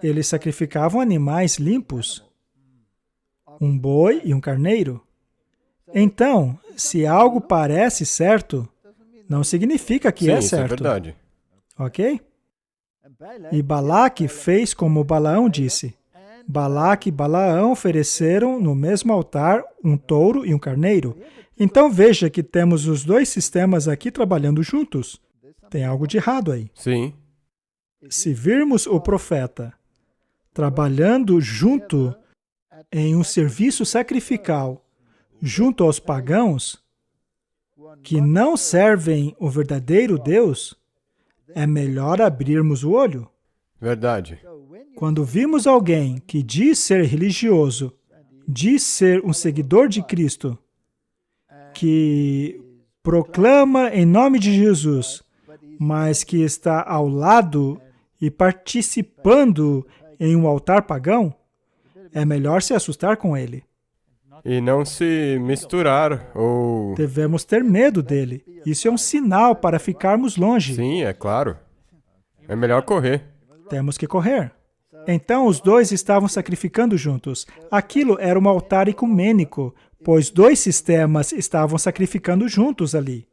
eles sacrificavam animais limpos, um boi e um carneiro. Então, se algo parece certo, não significa que Sim, é isso é certo. verdade. Ok? E Balaque fez como Balaão disse. Balaque e Balaão ofereceram no mesmo altar um touro e um carneiro. Então veja que temos os dois sistemas aqui trabalhando juntos. Tem algo de errado aí. Sim, Se virmos o profeta trabalhando junto em um serviço sacrificial, junto aos pagãos, que não servem o verdadeiro Deus, é melhor abrirmos o olho. verdade. Quando vimos alguém que diz ser religioso, diz ser um seguidor de Cristo, que proclama em nome de Jesus, mas que está ao lado e participando em um altar pagão, é melhor se assustar com ele. E não se misturar, ou... Devemos ter medo dele. Isso é um sinal para ficarmos longe. Sim, é claro. É melhor correr. Temos que correr. Então os dois estavam sacrificando juntos. Aquilo era um altar ecumênico, pois dois sistemas estavam sacrificando juntos ali.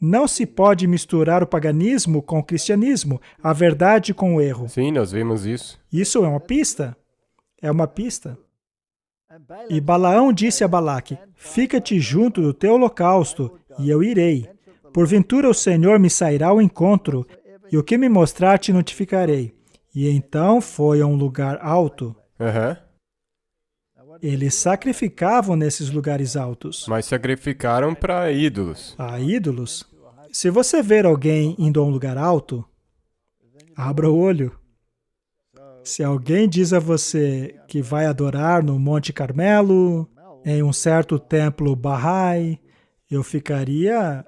Não se pode misturar o paganismo com o cristianismo, a verdade com o erro. Sim, nós vimos isso. Isso é uma pista. É uma pista. E Balaão disse a Balaque, fica-te junto do teu holocausto, e eu irei. Porventura o Senhor me sairá ao encontro, e o que me mostrar te notificarei. E então foi a um lugar alto. Aham. Eles sacrificavam nesses lugares altos. Mas sacrificaram para ídolos. A ídolos. Se você ver alguém indo a um lugar alto, abra o olho. Se alguém diz a você que vai adorar no Monte Carmelo, em um certo templo Bahá'í, eu ficaria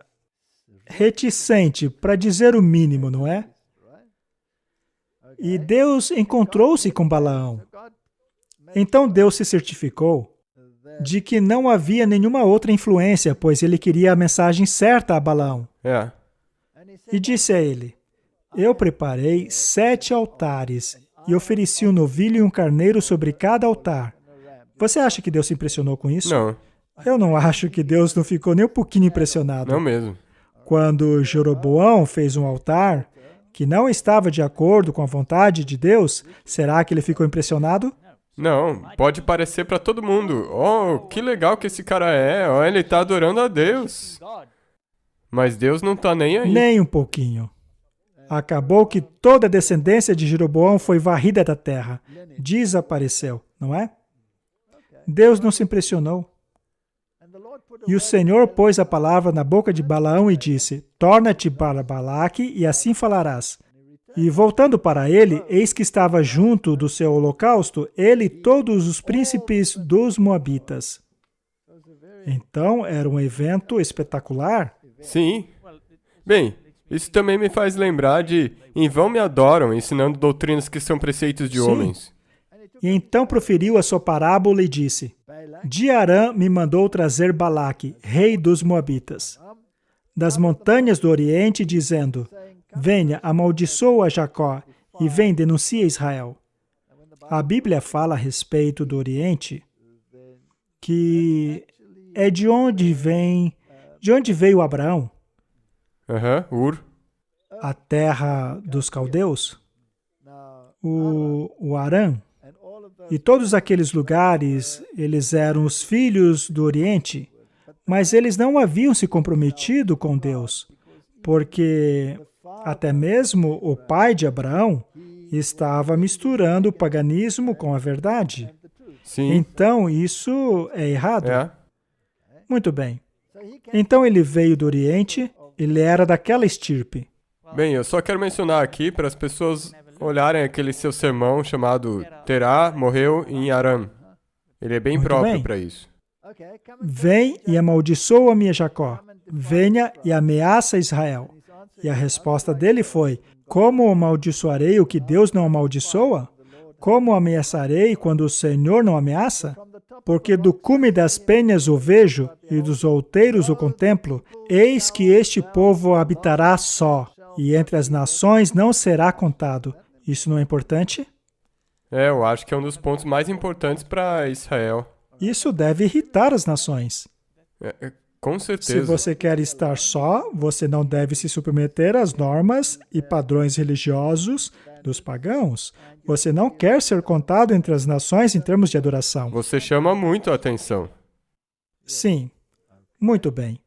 reticente, para dizer o mínimo, não é? E Deus encontrou-se com Balaão. Então Deus se certificou de que não havia nenhuma outra influência, pois ele queria a mensagem certa a Balaão. É. E disse a ele, eu preparei 7 altares e ofereci um novilho e um carneiro sobre cada altar. Você acha que Deus se impressionou com isso? Não, Eu não acho que Deus não ficou nem um pouquinho impressionado. não mesmo. Quando Jeroboão fez um altar que não estava de acordo com a vontade de Deus, será que ele ficou impressionado? Não, pode parecer para todo mundo. Oh, que legal que esse cara é. Oh, ele tá adorando a Deus. Mas Deus não tá nem aí. Nem um pouquinho. Acabou que toda a descendência de Jeroboão foi varrida da terra. Desapareceu, não é? Deus não se impressionou. E o Senhor pôs a palavra na boca de Balaão e disse, torna-te para Balaque e assim falarás. E voltando para ele, eis que estava junto do seu holocausto, ele e todos os príncipes dos Moabitas. Então, era um evento espetacular. Sim. Bem, isso também me faz lembrar de em vão me adoram, ensinando doutrinas que são preceitos de Sim. homens. E então proferiu a sua parábola e disse: De Arã me mandou trazer Balaque, rei dos Moabitas, das montanhas do Oriente, dizendo: Venha, amaldiçoa Jacó, e vem, denuncia Israel. A Bíblia fala a respeito do Oriente, que é de onde veio Abraão, Ur. a terra dos caldeus, o Arã. E todos aqueles lugares, eles eram os filhos do Oriente, mas eles não haviam se comprometido com Deus, porque até mesmo o pai de Abraão estava misturando o paganismo com a verdade. Sim. Então, isso é errado. É. Muito bem. Então, ele veio do Oriente, ele era daquela estirpe. Bem, eu só quero mencionar aqui para as pessoas olharem aquele seu sermão chamado Terá morreu em Aram. Ele é bem Muito próprio bem. para isso. Vem e amaldiçoa-me a Jacó. Venha e ameaça Israel. E a resposta dele foi: Como amaldiçoarei o que Deus não amaldiçoa? Como ameaçarei quando o Senhor não ameaça? Porque do cume das penhas o vejo e dos outeiros o contemplo. Eis que este povo habitará só, e entre as nações não será contado. Isso não é importante? É, eu acho que é um dos pontos mais importantes para Israel. Isso deve irritar as nações. Com Se certeza. você quer estar só, você não deve se submeter às normas e padrões religiosos dos pagãos. Você não quer ser contado entre as nações em termos de adoração. Você chama muito a atenção. Sim, muito bem.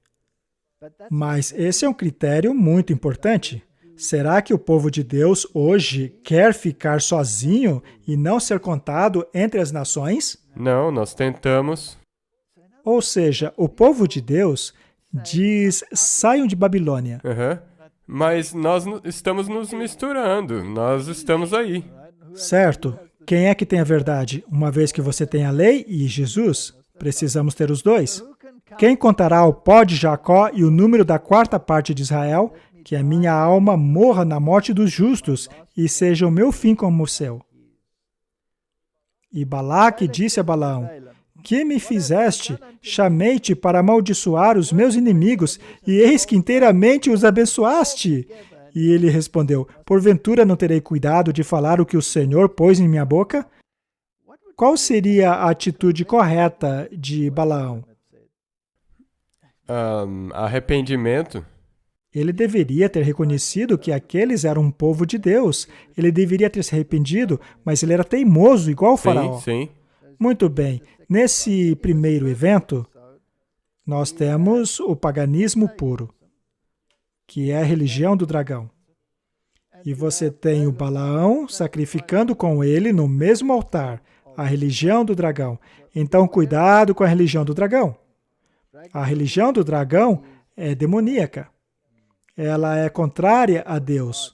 Mas esse é um critério muito importante. Será que o povo de Deus hoje quer ficar sozinho e não ser contado entre as nações? Não, nós tentamos. Ou seja, o povo de Deus diz: saiam de Babilônia. Mas nós estamos nos misturando. Nós estamos aí. Certo. Quem é que tem a verdade? Uma vez que você tem a lei e Jesus, precisamos ter os dois. Quem contará o pó de Jacó e o número da quarta parte de Israel, que a minha alma morra na morte dos justos e seja o meu fim como o seu? E Balaque disse a Balaão: Que me fizeste? Chamei-te para amaldiçoar os meus inimigos, e eis que inteiramente os abençoaste. E ele respondeu: Porventura não terei cuidado de falar o que o Senhor pôs em minha boca? Qual seria a atitude correta de Balaão? Arrependimento. Ele deveria ter reconhecido que aqueles eram um povo de Deus. Ele deveria ter se arrependido, mas ele era teimoso, igual o faraó. Sim. Muito bem. Nesse primeiro evento, nós temos o paganismo puro, que é a religião do dragão. E você tem o Balaão sacrificando com ele no mesmo altar, a religião do dragão. Então, cuidado com a religião do dragão. A religião do dragão é demoníaca. Ela é contrária a Deus.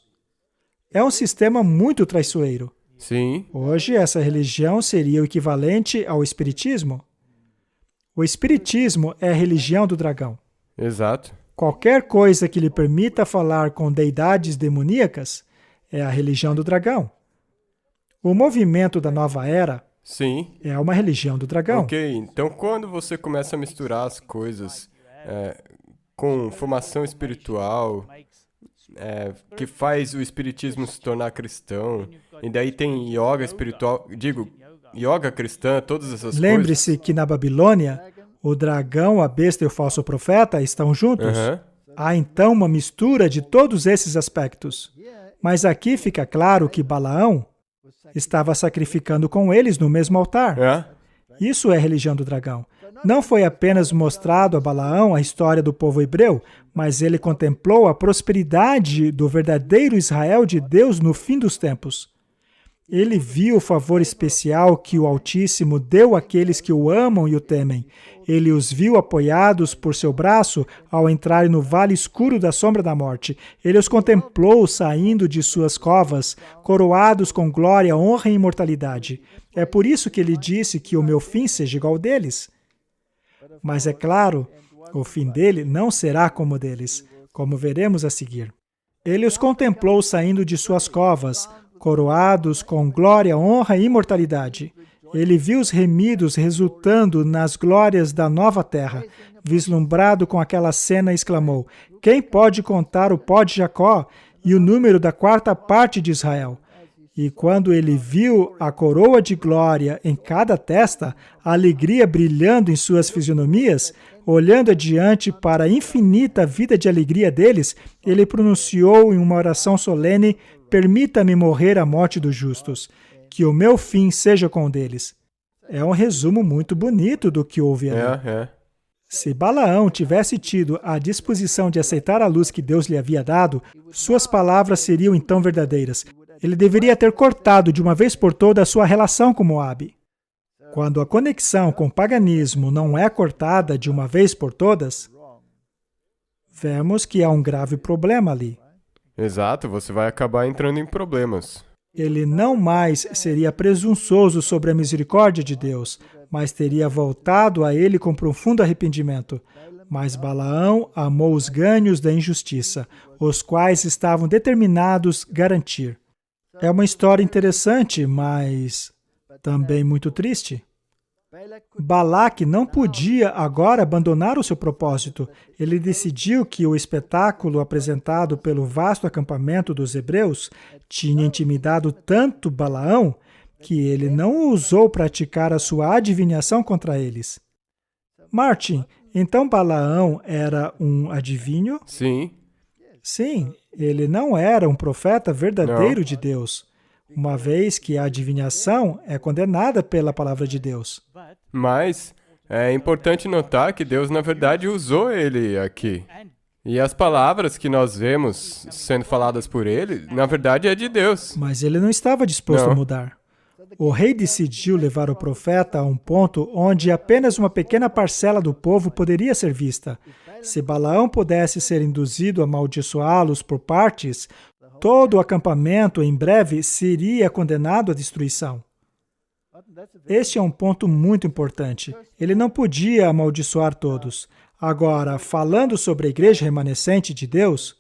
É um sistema muito traiçoeiro. Sim. Hoje, essa religião seria o equivalente ao espiritismo. O espiritismo é a religião do dragão. Exato. Qualquer coisa que lhe permita falar com deidades demoníacas é a religião do dragão. O movimento da nova era Sim. é uma religião do dragão. Ok, então quando você começa a misturar as coisas com formação espiritual, que faz o espiritismo se tornar cristão, e daí tem yoga espiritual, yoga cristã, todas essas coisas. Lembre-se que na Babilônia, o dragão, a besta e o falso profeta estão juntos. Há então uma mistura de todos esses aspectos. Mas aqui fica claro que Balaão estava sacrificando com eles no mesmo altar. Isso é a religião do dragão. Não foi apenas mostrado a Balaão a história do povo hebreu, mas ele contemplou a prosperidade do verdadeiro Israel de Deus no fim dos tempos. Ele viu o favor especial que o Altíssimo deu àqueles que o amam e o temem. Ele os viu apoiados por seu braço ao entrarem no vale escuro da sombra da morte. Ele os contemplou saindo de suas covas, coroados com glória, honra e imortalidade. É por isso que ele disse que o meu fim seja igual ao deles. Mas é claro, o fim dele não será como o deles, como veremos a seguir. Ele os contemplou saindo de suas covas, coroados com glória, honra e imortalidade. Ele viu os remidos resultando nas glórias da nova terra. Vislumbrado com aquela cena, exclamou: quem pode contar o pó de Jacó e o número da quarta parte de Israel? E quando ele viu a coroa de glória em cada testa, a alegria brilhando em suas fisionomias, olhando adiante para a infinita vida de alegria deles, ele pronunciou em uma oração solene: permita-me morrer a morte dos justos, que o meu fim seja com o deles. É um resumo muito bonito do que houve ali. Se Balaão tivesse tido a disposição de aceitar a luz que Deus lhe havia dado, suas palavras seriam então verdadeiras. Ele deveria ter cortado de uma vez por todas a sua relação com Moabe. Quando a conexão com o paganismo não é cortada de uma vez por todas, vemos que há um grave problema ali. Exato, você vai acabar entrando em problemas. Ele não mais seria presunçoso sobre a misericórdia de Deus, mas teria voltado a ele com profundo arrependimento. Mas Balaão amou os ganhos da injustiça, os quais estavam determinados garantir. É uma história interessante, mas também muito triste. Balaque não podia agora abandonar o seu propósito. Ele decidiu que o espetáculo apresentado pelo vasto acampamento dos hebreus tinha intimidado tanto Balaão que ele não ousou praticar a sua adivinhação contra eles. Martin, então Balaão era um adivinho? Sim. Sim, ele não era um profeta verdadeiro de Deus, uma vez que a adivinhação é condenada pela palavra de Deus. Mas é importante notar que Deus, na verdade, usou ele aqui. E as palavras que nós vemos sendo faladas por ele, na verdade, é de Deus. Mas ele não estava disposto a mudar. O rei decidiu levar o profeta a um ponto onde apenas uma pequena parcela do povo poderia ser vista. Se Balaão pudesse ser induzido a amaldiçoá-los por partes, todo o acampamento em breve seria condenado à destruição. Este é um ponto muito importante. Ele não podia amaldiçoar todos. Agora, falando sobre a igreja remanescente de Deus,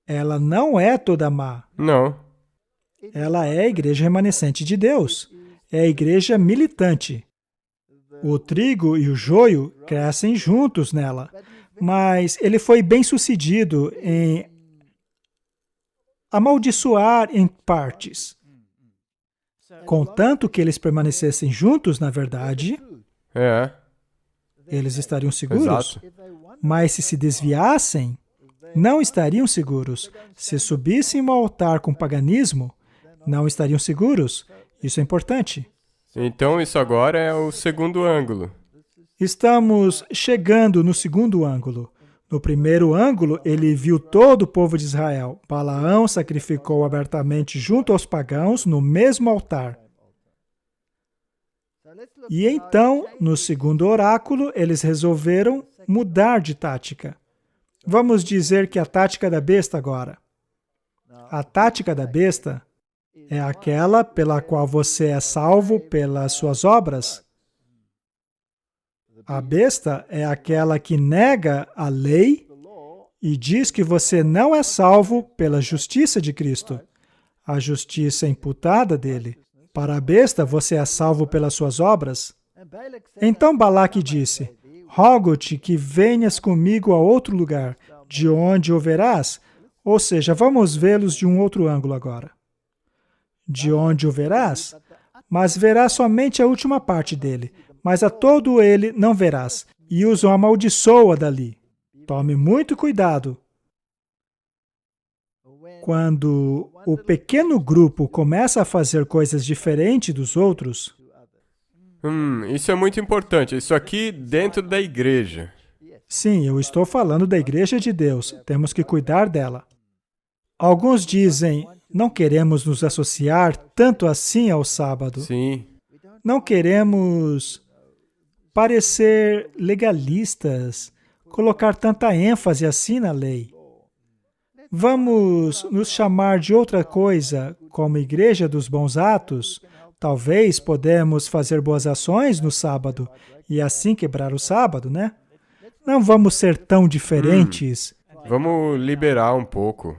ela não é toda má. Não. Ela é a igreja remanescente de Deus. É a igreja militante. O trigo e o joio crescem juntos nela. Mas ele foi bem-sucedido em amaldiçoar em partes. Contanto que eles permanecessem juntos, na verdade, eles estariam seguros. Exato. Mas se desviassem, não estariam seguros. Se subissem ao altar com paganismo, não estariam seguros. Isso é importante. Então, isso agora é o segundo ângulo. Estamos chegando no segundo ângulo. No primeiro ângulo, ele viu todo o povo de Israel. Balaão sacrificou abertamente junto aos pagãos no mesmo altar. E então, no segundo oráculo, eles resolveram mudar de tática. Vamos dizer que a tática da besta agora. A tática da besta é aquela pela qual você é salvo pelas suas obras. A besta é aquela que nega a lei e diz que você não é salvo pela justiça de Cristo, a justiça imputada dele. Para a besta, você é salvo pelas suas obras. Então Balaque disse: rogo-te que venhas comigo a outro lugar, de onde o verás. Ou seja, vamos vê-los de um outro ângulo agora. De onde o verás? Mas verás somente a última parte dele, mas a todo ele não verás, e os amaldiçoa dali. Tome muito cuidado. Quando o pequeno grupo começa a fazer coisas diferentes dos outros, Isso é muito importante. Isso aqui dentro da igreja. sim, eu estou falando da igreja de Deus. Temos que cuidar dela. Alguns dizem, não queremos nos associar tanto assim ao sábado. Sim. Não queremos parecer legalistas, colocar tanta ênfase assim na lei. Vamos nos chamar de outra coisa, como Igreja dos Bons Atos. Talvez podemos fazer boas ações no sábado e assim quebrar o sábado, né? Não vamos ser tão diferentes. Vamos liberar um pouco.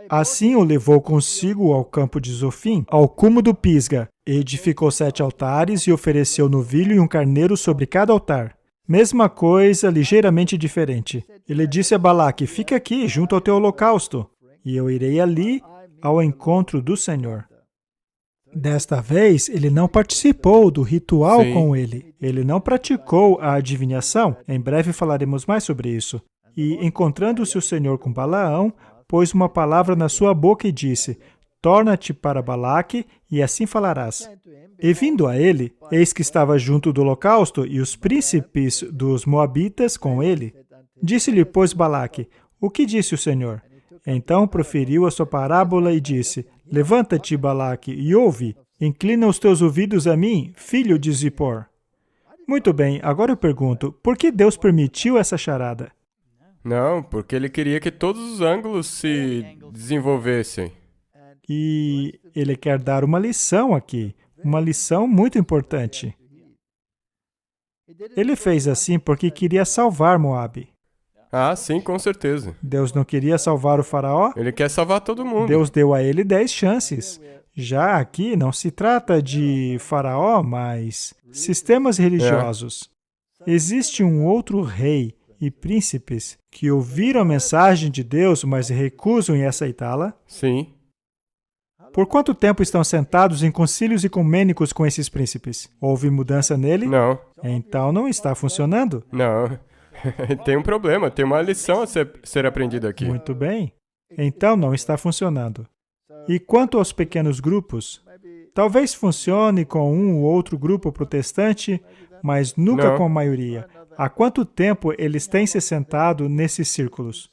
Assim o levou consigo ao campo de Zofim, ao cume do Pisga. Edificou 7 altares e ofereceu novilho e um carneiro sobre cada altar. Mesma coisa, ligeiramente diferente. Ele disse a Balaque, fica aqui, junto ao teu holocausto, e eu irei ali ao encontro do Senhor. Desta vez, ele não participou do ritual com ele. Ele não praticou a adivinhação. Em breve falaremos mais sobre isso. E, encontrando-se o Senhor com Balaão, pôs uma palavra na sua boca e disse, torna-te para Balaque, e assim falarás. E vindo a ele, eis que estava junto do holocausto, e os príncipes dos Moabitas com ele. Disse-lhe, pois, Balaque, o que disse o Senhor? Então proferiu a sua parábola e disse, levanta-te, Balaque, e ouve, inclina os teus ouvidos a mim, filho de Zippor. Muito bem, agora eu pergunto, por que Deus permitiu essa charada? Não, porque ele queria que todos os ângulos se desenvolvessem. E ele quer dar uma lição aqui, uma lição muito importante. Ele fez assim porque queria salvar Moabe. Ah, sim, com certeza. Deus não queria salvar o faraó? Ele quer salvar todo mundo. Deus deu a ele 10 chances. Já aqui não se trata de faraó, mas sistemas religiosos. Existe um outro rei e príncipes que ouviram a mensagem de Deus, mas recusam em aceitá-la? Sim. Por quanto tempo estão sentados em concílios ecumênicos com esses príncipes? Houve mudança nele? Não. Então não está funcionando. Não. Tem um problema, tem uma lição a ser aprendida aqui. Muito bem. Então não está funcionando. E quanto aos pequenos grupos? Talvez funcione com um ou outro grupo protestante, mas nunca Não. com a maioria. Há quanto tempo eles têm se sentado nesses círculos?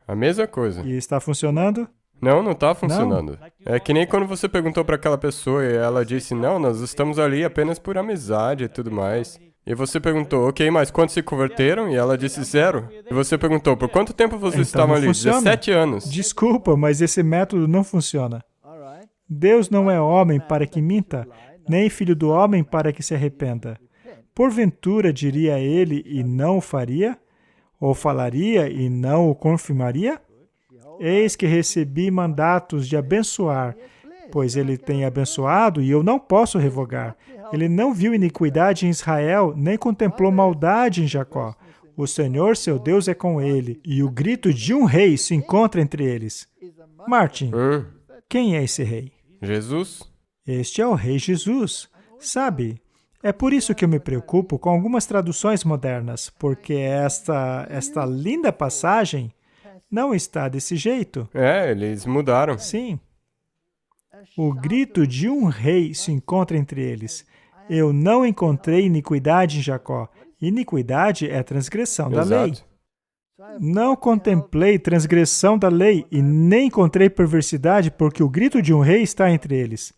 A mesma coisa. E está funcionando? Não, não está funcionando. É que nem quando você perguntou para aquela pessoa e ela disse, não, nós estamos ali apenas por amizade e tudo mais. E você perguntou, ok, mas quantos se converteram? E ela disse 0. E você perguntou, por quanto tempo vocês Então estavam não ali? funciona. 17 anos. Desculpa, mas esse método não funciona. Deus não é homem para que minta, nem filho do homem para que se arrependa. Porventura diria ele e não o faria? Ou falaria e não o confirmaria? Eis que recebi mandatos de abençoar, pois ele tem abençoado e eu não posso revogar. Ele não viu iniquidade em Israel, nem contemplou maldade em Jacó. O Senhor, seu Deus, é com ele, e o grito de um rei se encontra entre eles. Martin, quem é esse rei? Jesus? Este é o Rei Jesus. Sabe, é por isso que eu me preocupo com algumas traduções modernas, porque esta linda passagem não está desse jeito. Eles mudaram. Sim. O grito de um rei se encontra entre eles. Eu não encontrei iniquidade em Jacó. Iniquidade é transgressão da lei. Não contemplei transgressão da lei e nem encontrei perversidade, porque o grito de um rei está entre eles.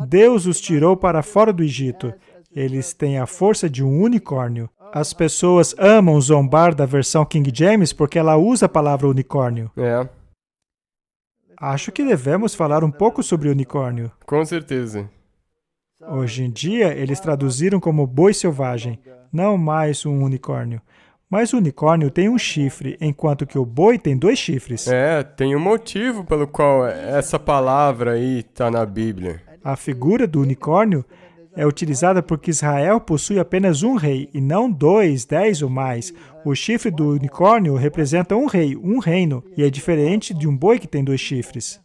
Deus os tirou para fora do Egito. Eles têm a força de um unicórnio. As pessoas amam zombar da versão King James porque ela usa a palavra unicórnio. Acho que devemos falar um pouco sobre unicórnio. Com certeza. Hoje em dia, eles traduziram como boi selvagem, não mais um unicórnio. Mas o unicórnio tem um chifre, enquanto que o boi tem 2 chifres. Tem um motivo pelo qual essa palavra aí está na Bíblia. A figura do unicórnio é utilizada porque Israel possui apenas um rei, e não 2, 10 ou mais. O chifre do unicórnio representa um rei, um reino, e é diferente de um boi que tem 2 chifres.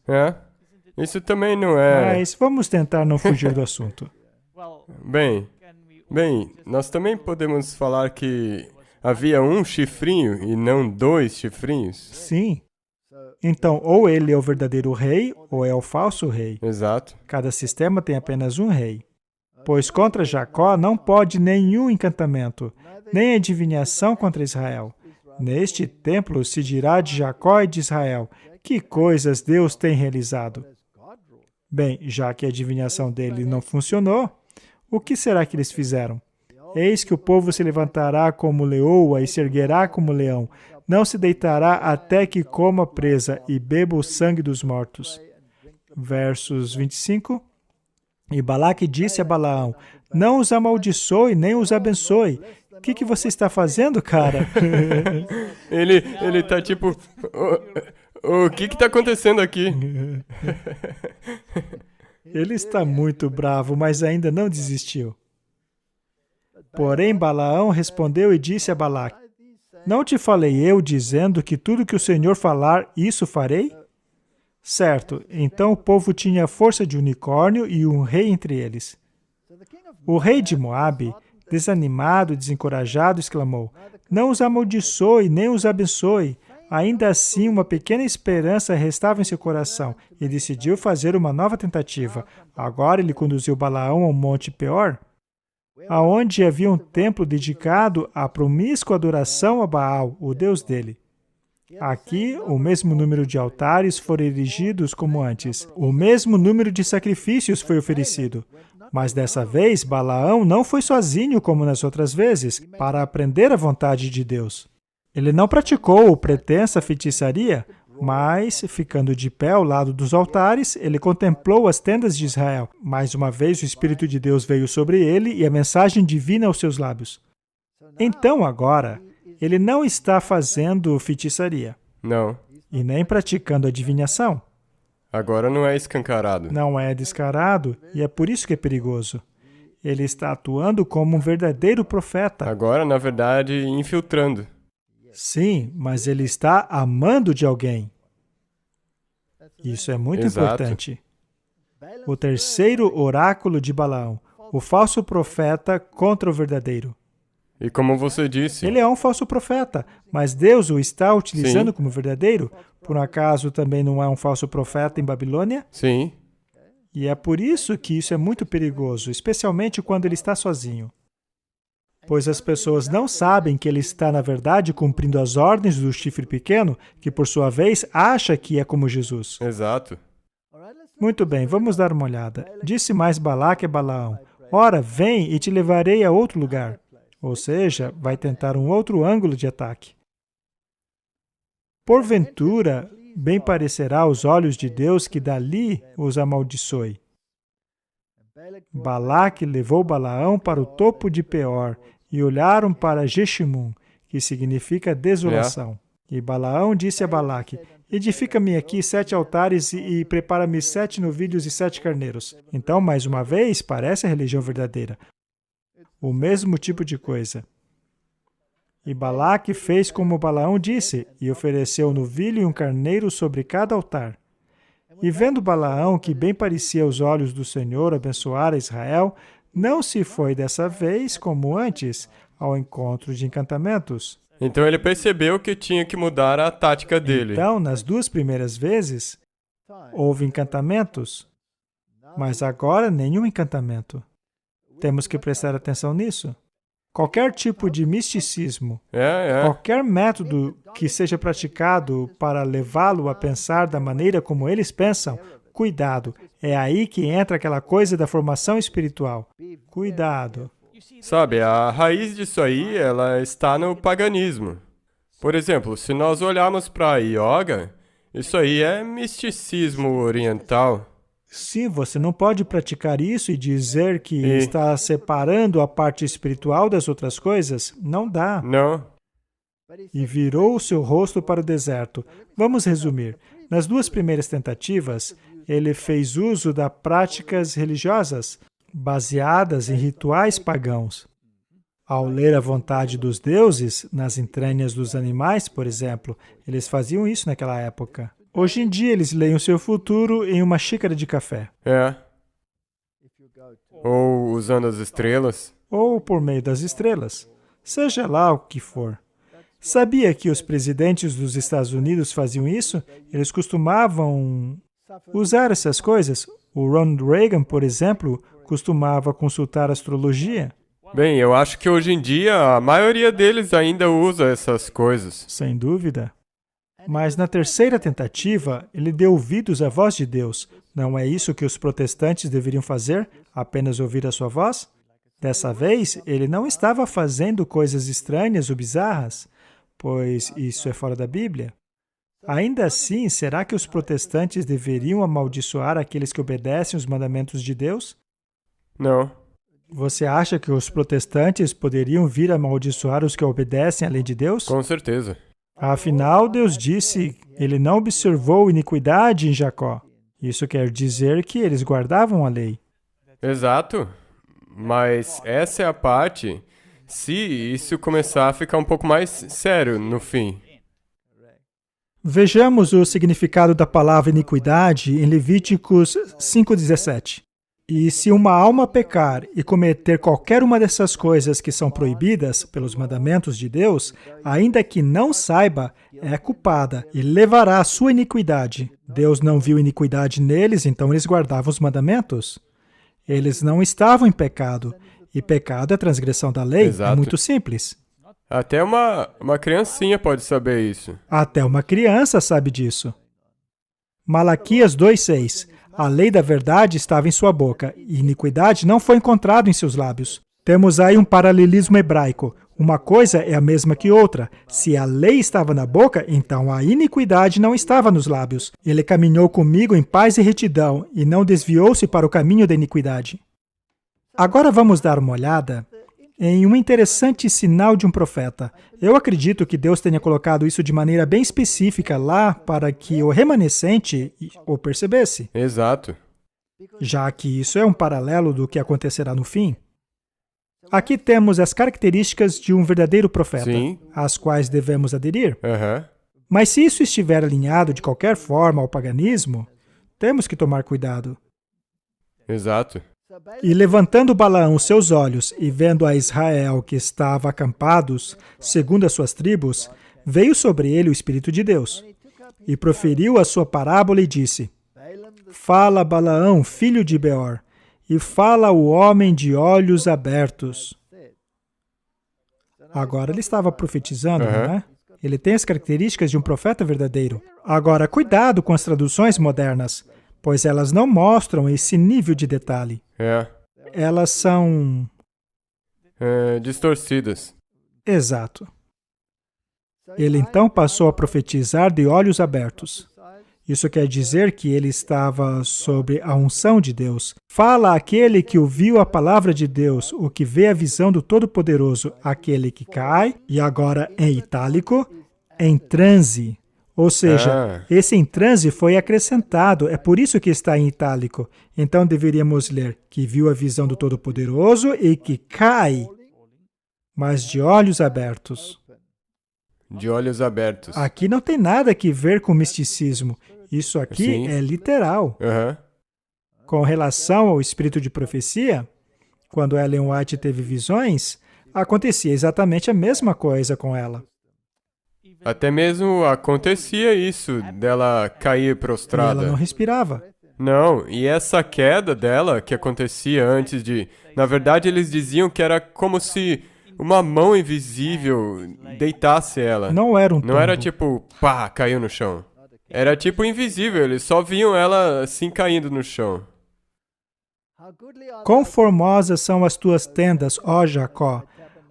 Isso também não é... Mas vamos tentar não fugir do assunto. Bem, nós também podemos falar que havia um chifrinho e não 2 chifrinhos? Sim. Então, ou ele é o verdadeiro rei, ou é o falso rei. Exato. Cada sistema tem apenas um rei. Pois contra Jacó não pode nenhum encantamento, nem adivinhação contra Israel. Neste templo se dirá de Jacó e de Israel, que coisas Deus tem realizado. Bem, já que a adivinhação dele não funcionou, O que será que eles fizeram? Eis que o povo se levantará como leoa e se erguerá como leão. Não se deitará até que coma a presa e beba o sangue dos mortos. Versos 25. E Balaque disse a Balaão, não os amaldiçoe, nem os abençoe. O que você está fazendo, cara? Ele tá tipo... O que está acontecendo aqui? Ele está muito bravo, mas ainda não desistiu. Porém, Balaão respondeu e disse a Balaque, não te falei eu dizendo que tudo que o Senhor falar, isso farei? Certo, então o povo tinha a força de unicórnio e um rei entre eles. O rei de Moabe, desanimado e desencorajado, exclamou, não os amaldiçoe, nem os abençoe. Ainda assim, uma pequena esperança restava em seu coração e decidiu fazer uma nova tentativa. Agora ele conduziu Balaão ao Monte Peor, aonde havia um templo dedicado à promíscua adoração a Baal, o deus dele. Aqui, o mesmo número de altares foram erigidos como antes. O mesmo número de sacrifícios foi oferecido. Mas dessa vez, Balaão não foi sozinho como nas outras vezes, para aprender a vontade de Deus. Ele não praticou pretensa feitiçaria, mas, ficando de pé ao lado dos altares, ele contemplou as tendas de Israel. Mais uma vez, o Espírito de Deus veio sobre ele e a mensagem divina aos seus lábios. Então, agora, ele não está fazendo feitiçaria. Não. E nem praticando adivinhação. Agora não é escancarado. Não é descarado, e é por isso que é perigoso. Ele está atuando como um verdadeiro profeta. Agora, na verdade, infiltrando. Sim, mas ele está amando de alguém. Isso é muito importante. O terceiro oráculo de Balaão, o falso profeta contra o verdadeiro. E como você disse... Ele é um falso profeta, mas Deus o está utilizando Sim. como verdadeiro. Por acaso também não é um falso profeta em Babilônia? Sim. E é por isso que isso é muito perigoso, especialmente quando ele está sozinho. Pois as pessoas não sabem que ele está, na verdade, cumprindo as ordens do chifre pequeno, que, por sua vez, acha que é como Jesus. Exato. Muito bem, vamos dar uma olhada. Disse mais Balaque a Balaão, ora, vem e te levarei a outro lugar. Ou seja, vai tentar um outro ângulo de ataque. Porventura, bem parecerá aos olhos de Deus que dali os amaldiçoe. Balaque levou Balaão para o topo de Peor, e olharam para Jeshimum, que significa desolação. E Balaão disse a Balaque, edifica-me aqui 7 altares e prepara-me 7 novilhos e 7 carneiros. Então, mais uma vez, parece a religião verdadeira. O mesmo tipo de coisa. E Balaque fez como Balaão disse, e ofereceu um novilho e um carneiro sobre cada altar. E vendo Balaão que bem parecia aos olhos do Senhor abençoar a Israel, não se foi dessa vez, como antes, ao encontro de encantamentos. Então ele percebeu que tinha que mudar a tática dele. Então, nas 2 primeiras vezes, houve encantamentos, mas agora nenhum encantamento. Temos que prestar atenção nisso. Qualquer tipo de misticismo, qualquer método que seja praticado para levá-lo a pensar da maneira como eles pensam, cuidado, é aí que entra aquela coisa da formação espiritual. Cuidado. Sabe, a raiz disso aí, ela está no paganismo. Por exemplo, se nós olharmos para a yoga, isso aí é misticismo oriental. Sim, você não pode praticar isso e dizer que está separando a parte espiritual das outras coisas. Não dá. Não. E virou o seu rosto para o deserto. Vamos resumir. Nas 2 primeiras tentativas, ele fez uso das práticas religiosas, baseadas em rituais pagãos. Ao ler a vontade dos deuses, nas entranhas dos animais, por exemplo, eles faziam isso naquela época. Hoje em dia, eles leem o seu futuro em uma xícara de café. Ou usando as estrelas. Ou por meio das estrelas. Seja lá o que for. Sabia que os presidentes dos Estados Unidos faziam isso? Eles costumavam usar essas coisas. O Ronald Reagan, por exemplo, costumava consultar astrologia. Bem, eu acho que hoje em dia a maioria deles ainda usa essas coisas. Sem dúvida. Mas na terceira tentativa, ele deu ouvidos à voz de Deus. Não é isso que os protestantes deveriam fazer? Apenas ouvir a sua voz? Dessa vez, ele não estava fazendo coisas estranhas ou bizarras, pois isso é fora da Bíblia. Ainda assim, será que os protestantes deveriam amaldiçoar aqueles que obedecem os mandamentos de Deus? Não. Você acha que os protestantes poderiam vir amaldiçoar os que obedecem à lei de Deus? Com certeza. Afinal, Deus disse, ele não observou iniquidade em Jacó. Isso quer dizer que eles guardavam a lei. Exato. Mas essa é a parte, se isso começar a ficar um pouco mais sério no fim. Vejamos o significado da palavra iniquidade em Levíticos 5:17. E se uma alma pecar e cometer qualquer uma dessas coisas que são proibidas pelos mandamentos de Deus, ainda que não saiba, é culpada e levará a sua iniquidade. Deus não viu iniquidade neles, então eles guardavam os mandamentos. Eles não estavam em pecado. E pecado é transgressão da lei. Exato. É muito simples. Até uma criancinha pode saber isso. Até uma criança sabe disso. Malaquias 2:6. A lei da verdade estava em sua boca, e iniquidade não foi encontrada em seus lábios. Temos aí um paralelismo hebraico. Uma coisa é a mesma que outra. Se a lei estava na boca, então a iniquidade não estava nos lábios. Ele caminhou comigo em paz e retidão, e não desviou-se para o caminho da iniquidade. Agora vamos dar uma olhada em um interessante sinal de um profeta. Eu acredito que Deus tenha colocado isso de maneira bem específica lá para que o remanescente o percebesse, Exato. já que isso é um paralelo do que acontecerá no fim. Aqui temos as características de um verdadeiro profeta, Sim. às quais devemos aderir. Aham. Mas se isso estiver alinhado de qualquer forma ao paganismo, temos que tomar cuidado. Exato. E levantando Balaão os seus olhos e vendo a Israel que estava acampados, segundo as suas tribos, veio sobre ele o Espírito de Deus. E proferiu a sua parábola e disse: Fala, Balaão, filho de Beor, e fala o homem de olhos abertos. Agora ele estava profetizando, não é? Ele tem as características de um profeta verdadeiro. Agora, cuidado com as traduções modernas, pois elas não mostram esse nível de detalhe. Elas são... distorcidas. Exato. Ele então passou a profetizar de olhos abertos. Isso quer dizer que ele estava sob a unção de Deus. Fala aquele que ouviu a palavra de Deus, o que vê a visão do Todo-Poderoso, aquele que cai, e agora em itálico, em transe. Ou seja, esse em transe foi acrescentado, é por isso que está em itálico. Então deveríamos ler que viu a visão do Todo-Poderoso e que cai, mas de olhos abertos. De olhos abertos. Aqui não tem nada que ver com misticismo. Isso aqui Sim. é literal. Com relação ao espírito de profecia, quando Ellen White teve visões, acontecia exatamente a mesma coisa com ela. Até mesmo acontecia isso, dela cair E prostrada. ela não respirava. Não, e essa queda dela que acontecia antes de... Na verdade, eles diziam que era como se uma mão invisível deitasse ela. Não era um tombo. Não era tipo, pá, caiu no chão. Era tipo invisível, eles só viam ela assim caindo no chão. Quão formosas são as tuas tendas, ó Jacó,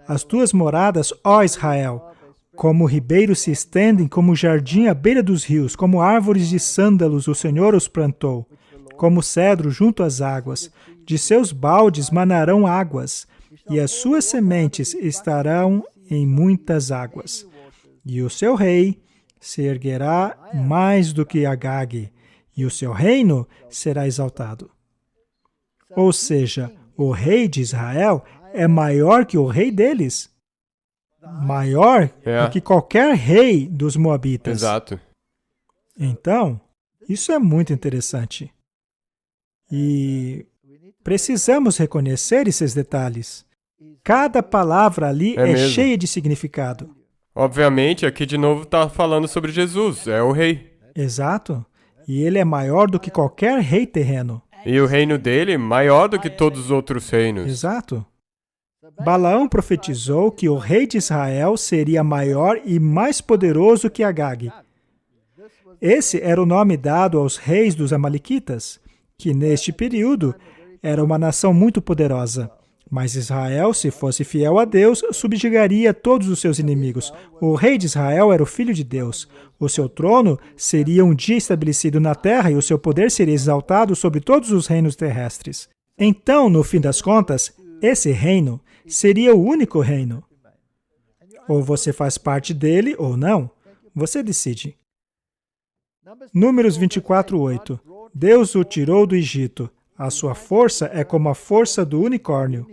as tuas moradas, ó Israel. Como ribeiros se estendem, como jardim à beira dos rios, como árvores de sândalos o Senhor os plantou, como cedro junto às águas. De seus baldes manarão águas, e as suas sementes estarão em muitas águas. E o seu rei se erguerá mais do que Agag, e o seu reino será exaltado. Ou seja, o rei de Israel é maior que o rei deles. Maior do que qualquer rei dos Moabitas. Exato. Então, isso é muito interessante. E precisamos reconhecer esses detalhes. Cada palavra ali é mesmo. cheia de significado. Obviamente, aqui de novo está falando sobre Jesus, é o rei. Exato. E ele é maior do que qualquer rei terreno. E o reino dele maior do que todos os outros reinos. Exato. Balaão profetizou que o rei de Israel seria maior e mais poderoso que Agag. Esse era o nome dado aos reis dos Amalequitas, que neste período era uma nação muito poderosa. Mas Israel, se fosse fiel a Deus, subjugaria todos os seus inimigos. O rei de Israel era o filho de Deus. O seu trono seria um dia estabelecido na terra e o seu poder seria exaltado sobre todos os reinos terrestres. Então, no fim das contas, esse reino seria o único reino. Ou você faz parte dele ou não. Você decide. Números 24:8. Deus o tirou do Egito. A sua força é como a força do unicórnio.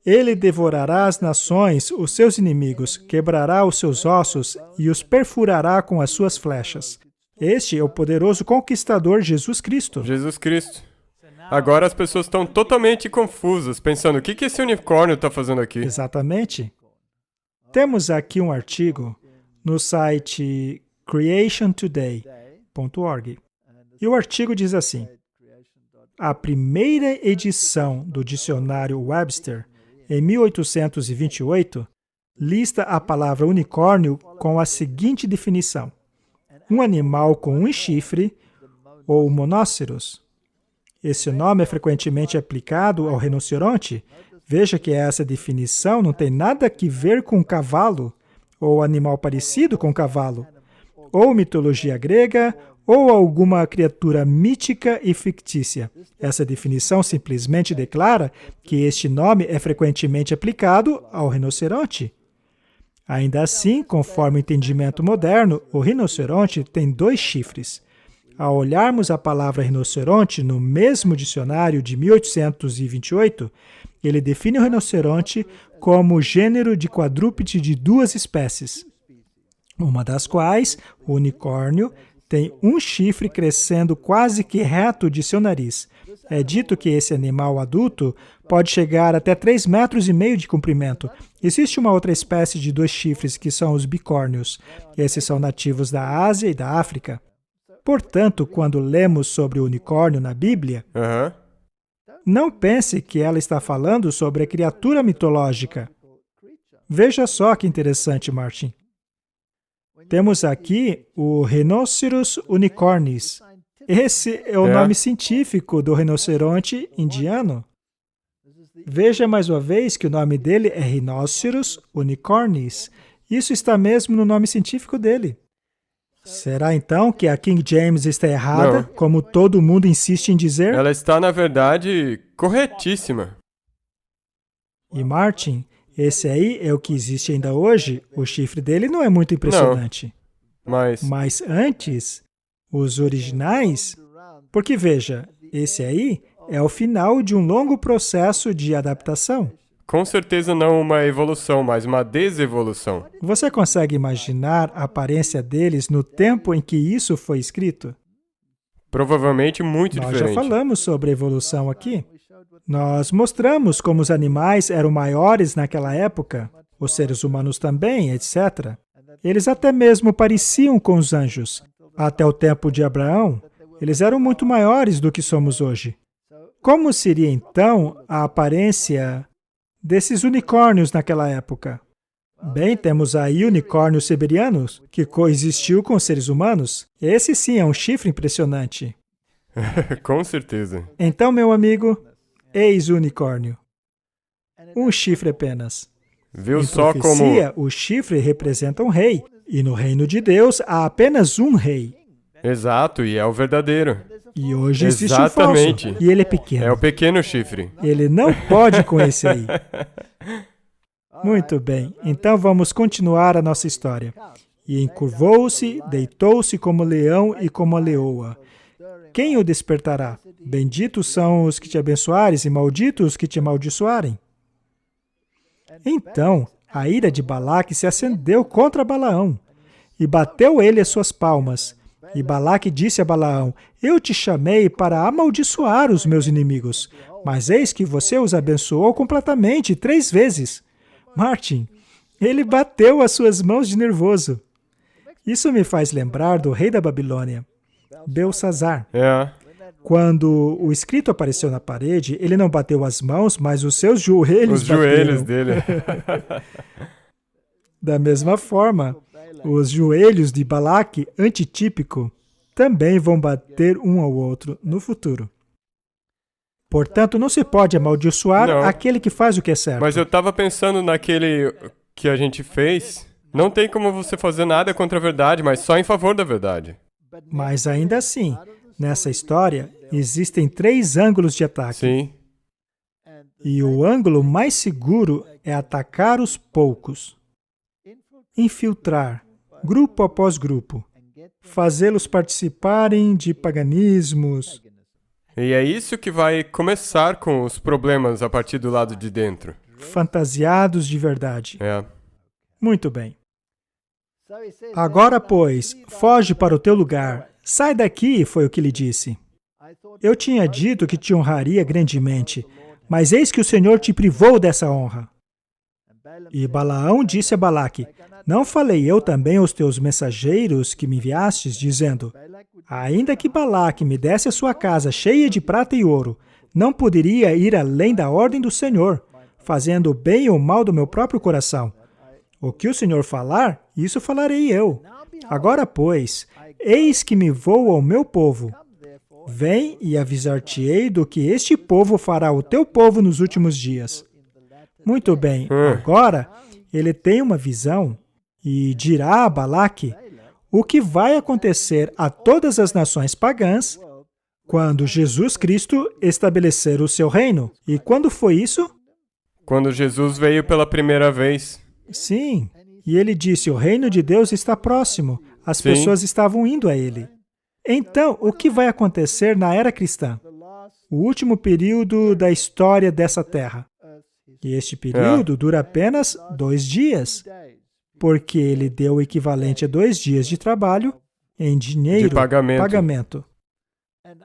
Ele devorará as nações, os seus inimigos, quebrará os seus ossos e os perfurará com as suas flechas. Este é o poderoso conquistador Jesus Cristo. Jesus Cristo. Agora as pessoas estão totalmente confusas, pensando, o que esse unicórnio está fazendo aqui? Exatamente. Temos aqui um artigo no site creationtoday.org. E o artigo diz assim: a primeira edição do dicionário Webster, em 1828, lista a palavra unicórnio com a seguinte definição: um animal com um chifre, ou monóceros. Esse nome é frequentemente aplicado ao rinoceronte. Veja que essa definição não tem nada a ver com cavalo, ou animal parecido com cavalo, ou mitologia grega, ou alguma criatura mítica e fictícia. Essa definição simplesmente declara que este nome é frequentemente aplicado ao rinoceronte. Ainda assim, conforme o entendimento moderno, o rinoceronte tem 2 chifres. Ao olharmos a palavra rinoceronte no mesmo dicionário de 1828, ele define o rinoceronte como gênero de quadrúpede de 2 espécies, uma das quais, o unicórnio, tem um chifre crescendo quase que reto de seu nariz. É dito que esse animal adulto pode chegar até 3,5 metros de comprimento. Existe uma outra espécie de 2 chifres, que são os bicórnios. Esses são nativos da Ásia e da África. Portanto, quando lemos sobre o unicórnio na Bíblia, não pense que ela está falando sobre a criatura mitológica. Veja só que interessante, Martin. Temos aqui o Rhinoceros unicornis. Esse é o nome científico do rinoceronte indiano. Veja mais uma vez que o nome dele é Rhinoceros unicornis. Isso está mesmo no nome científico dele. Será então que a King James está errada, Não. como todo mundo insiste em dizer? Ela está, na verdade, corretíssima. E Martin, esse aí é o que existe ainda hoje. O chifre dele não é muito impressionante. Mas antes, os originais... Porque veja, esse aí é o final de um longo processo de adaptação. com certeza não uma evolução, mas uma desevolução. Você consegue imaginar a aparência deles no tempo em que isso foi escrito? Provavelmente muito Nós diferente. já falamos sobre evolução aqui. Nós mostramos como os animais eram maiores naquela época, os seres humanos também, etc. Eles até mesmo pareciam com os anjos. Até o tempo de Abraão, eles eram muito maiores do que somos hoje. Como seria então a aparência desses unicórnios naquela época? Bem, temos aí unicórnios siberianos, que coexistiu com os seres humanos. Esse sim é um chifre impressionante. Com certeza. Então, meu amigo, eis o unicórnio. Um chifre apenas. Viu Em só profecia, como... o chifre representa um rei. E no reino de Deus há apenas um rei. Exato, e é o verdadeiro. E hoje existe Exatamente. um falso. E ele é pequeno. É o pequeno chifre. Ele não pode com esse aí. Muito bem, então vamos continuar a nossa história. E encurvou-se, deitou-se como leão e como a leoa. Quem o despertará? Benditos são os que te abençoares e malditos os que te amaldiçoarem. Então, a ira de Balaque se acendeu contra Balaão, e bateu ele as suas palmas. E Balaque disse a Balaão: eu te chamei para amaldiçoar os meus inimigos, mas eis que você os abençoou completamente 3 vezes. Martin, ele bateu as suas mãos de nervoso. Isso me faz lembrar do rei da Babilônia, Belsazar. Quando o escrito apareceu na parede, ele não bateu as mãos, mas os seus joelhos Os bateram. joelhos dele. Da mesma forma, os joelhos de Balaque, antitípico, também vão bater um ao outro no futuro. Portanto, não se pode amaldiçoar Não. aquele que faz o que é certo. Mas eu estava pensando naquele que a gente fez. Não tem como você fazer nada contra a verdade, mas só em favor da verdade. Mas ainda assim, nessa história, existem 3 ângulos de ataque. Sim, E o ângulo mais seguro é atacar os poucos. Infiltrar, grupo após grupo. Fazê-los participarem de paganismos. e é isso que vai começar com os problemas a partir do lado de dentro. Fantasiados de verdade. É. Muito bem. Agora, pois, foge para o teu lugar. Sai daqui, foi o que lhe disse. Eu tinha dito que te honraria grandemente, mas eis que o Senhor te privou dessa honra. E Balaão disse a Balaque, não falei eu também aos teus mensageiros que me enviastes, dizendo, ainda que Balaque me desse a sua casa cheia de prata e ouro, não poderia ir além da ordem do Senhor, fazendo o bem ou o mal do meu próprio coração. O que o Senhor falar, isso falarei eu. Agora, pois, eis que me vou ao meu povo. Vem e avisar-te-ei do que este povo fará ao teu povo nos últimos dias. Muito bem, agora ele tem uma visão e dirá a Balaque o que vai acontecer a todas as nações pagãs quando Jesus Cristo estabelecer o seu reino. E quando foi isso? Quando Jesus veio pela primeira vez. Sim, e ele disse, o reino de Deus está próximo, as Sim. pessoas estavam indo a ele. Então, o que vai acontecer na era cristã? O último período da história dessa terra. E este período dura apenas 2 dias, porque ele deu o equivalente a 2 dias de trabalho em dinheiro, De pagamento.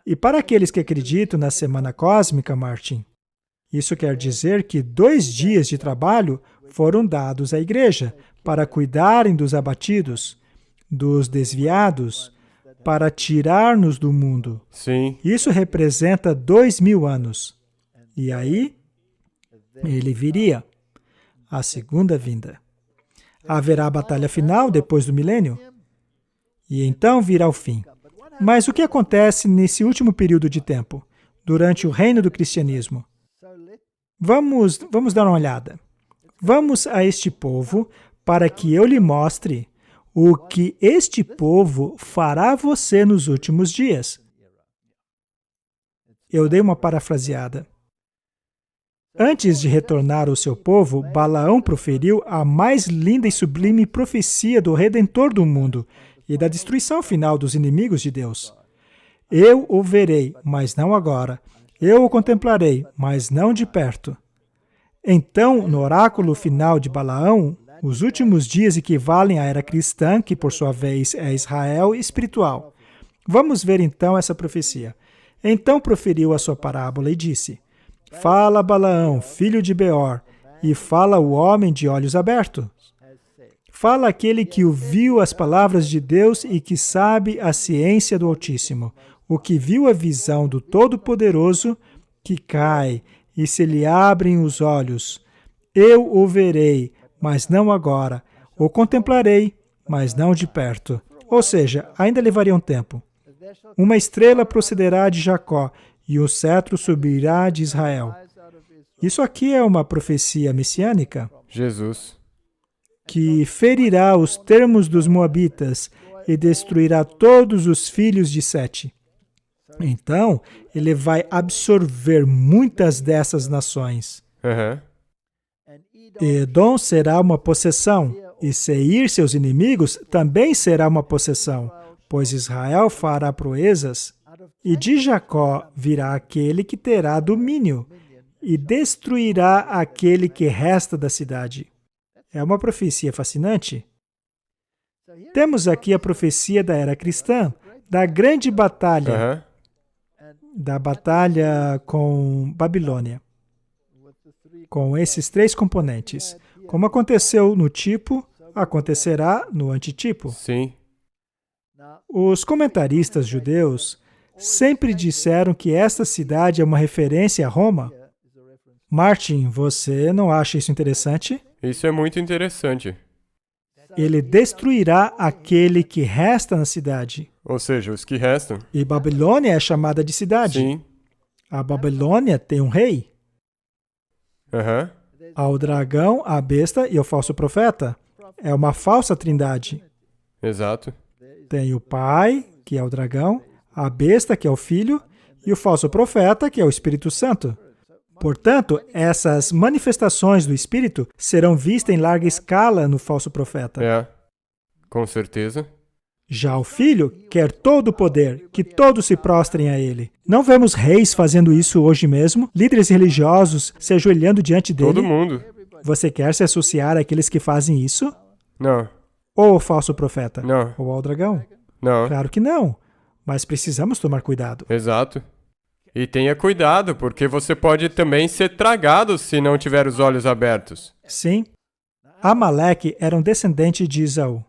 E para aqueles que acreditam na semana cósmica, Martin, isso quer dizer que 2 dias de trabalho foram dados à igreja para cuidarem dos abatidos, dos desviados, para tirar-nos do mundo. Sim, Isso representa 2000 anos. E aí, ele viria, a segunda vinda. Haverá a batalha final depois do milênio, e então virá o fim. Mas o que acontece nesse último período de tempo, durante o reino do cristianismo? Vamos dar uma olhada. Vamos a este povo para que eu lhe mostre o que este povo fará a você nos últimos dias. Eu dei uma parafraseada. Antes de retornar ao seu povo, Balaão proferiu a mais linda e sublime profecia do Redentor do mundo e da destruição final dos inimigos de Deus. Eu o verei, mas não agora. Eu o contemplarei, mas não de perto. Então, no oráculo final de Balaão, os últimos dias equivalem à era cristã, que por sua vez é Israel espiritual. Vamos ver então essa profecia. Então proferiu a sua parábola e disse, fala Balaão, filho de Beor, e fala o homem de olhos abertos. Fala aquele que ouviu as palavras de Deus e que sabe a ciência do Altíssimo, o que viu a visão do Todo-Poderoso, que cai, e se lhe abrem os olhos. Eu o verei, mas não agora. O contemplarei, mas não de perto. Ou seja, ainda levaria um tempo. Uma estrela procederá de Jacó, e o cetro subirá de Israel. Isso aqui é uma profecia messiânica Jesus. que ferirá os termos dos moabitas e destruirá todos os filhos de Sete. Então, ele vai absorver muitas dessas nações. Aham. Edom será uma possessão, e Seir, seus inimigos, também será uma possessão, pois Israel fará proezas, e de Jacó virá aquele que terá domínio, e destruirá aquele que resta da cidade. É uma profecia fascinante. Temos aqui a profecia da era cristã, da grande batalha, Aham. da batalha com Babilônia, com esses 3 componentes. Como aconteceu no tipo, acontecerá no antitipo. Sim. Os comentaristas judeus sempre disseram que esta cidade é uma referência a Roma. Martin, você não acha isso interessante? Isso é muito interessante. Ele destruirá aquele que resta na cidade. Ou seja, os que restam. E Babilônia é chamada de cidade. Sim. A Babilônia tem um rei. Aham. Há o dragão, a besta e o falso profeta. É uma falsa trindade. Exato. Tem o pai, que é o dragão, a besta, que é o filho, e o falso profeta, que é o Espírito Santo. Portanto, essas manifestações do Espírito serão vistas em larga escala no falso profeta. É. Com certeza. Já o Filho quer todo o poder, que todos se prostrem a Ele. Não vemos reis fazendo isso hoje mesmo, líderes religiosos se ajoelhando diante dele. Todo mundo. Você quer se associar àqueles que fazem isso? Não. Ou ao falso profeta? Não. Ou ao dragão? Não. Claro que não. Mas precisamos tomar cuidado. Exato. E tenha cuidado, porque você pode também ser tragado se não tiver os olhos abertos. Sim. Amaleque era um descendente de Esaú.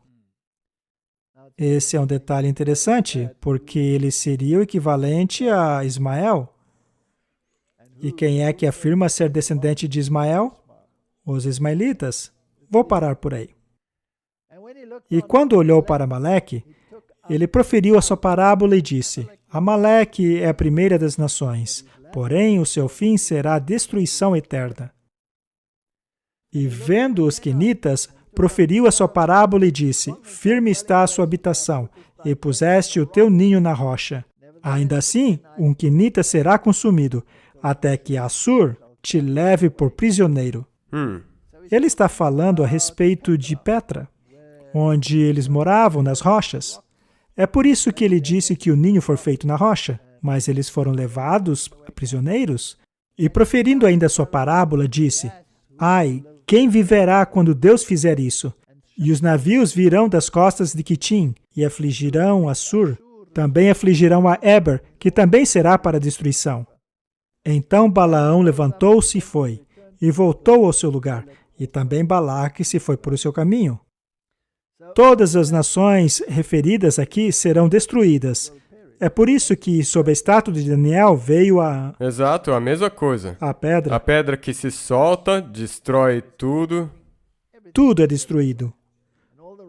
Esse é um detalhe interessante, porque ele seria o equivalente a Ismael. E quem é que afirma ser descendente de Ismael? Os ismaelitas. Vou parar por aí. E quando olhou para Amaleque, ele proferiu a sua parábola e disse: Amaleque é a primeira das nações, porém o seu fim será a destruição eterna. E vendo os quenitas, proferiu a sua parábola e disse: Firme está a sua habitação, e puseste o teu ninho na rocha. Ainda assim, um quenita será consumido, até que Assur te leve por prisioneiro. Ele está falando a respeito de Petra, onde eles moravam nas rochas. É por isso que ele disse que o ninho foi feito na rocha, mas eles foram levados prisioneiros. E proferindo ainda a sua parábola, disse: Ai, quem viverá quando Deus fizer isso? E os navios virão das costas de Quitim e afligirão Assur. Também afligirão a Eber, que também será para destruição. Então Balaão levantou-se e foi, e voltou ao seu lugar, e também Balaque se foi por o seu caminho. Todas as nações referidas aqui serão destruídas. É por isso que, sob a estátua de Daniel, veio a... Exato, a mesma coisa. A pedra. A pedra que se solta, destrói tudo. Tudo é destruído.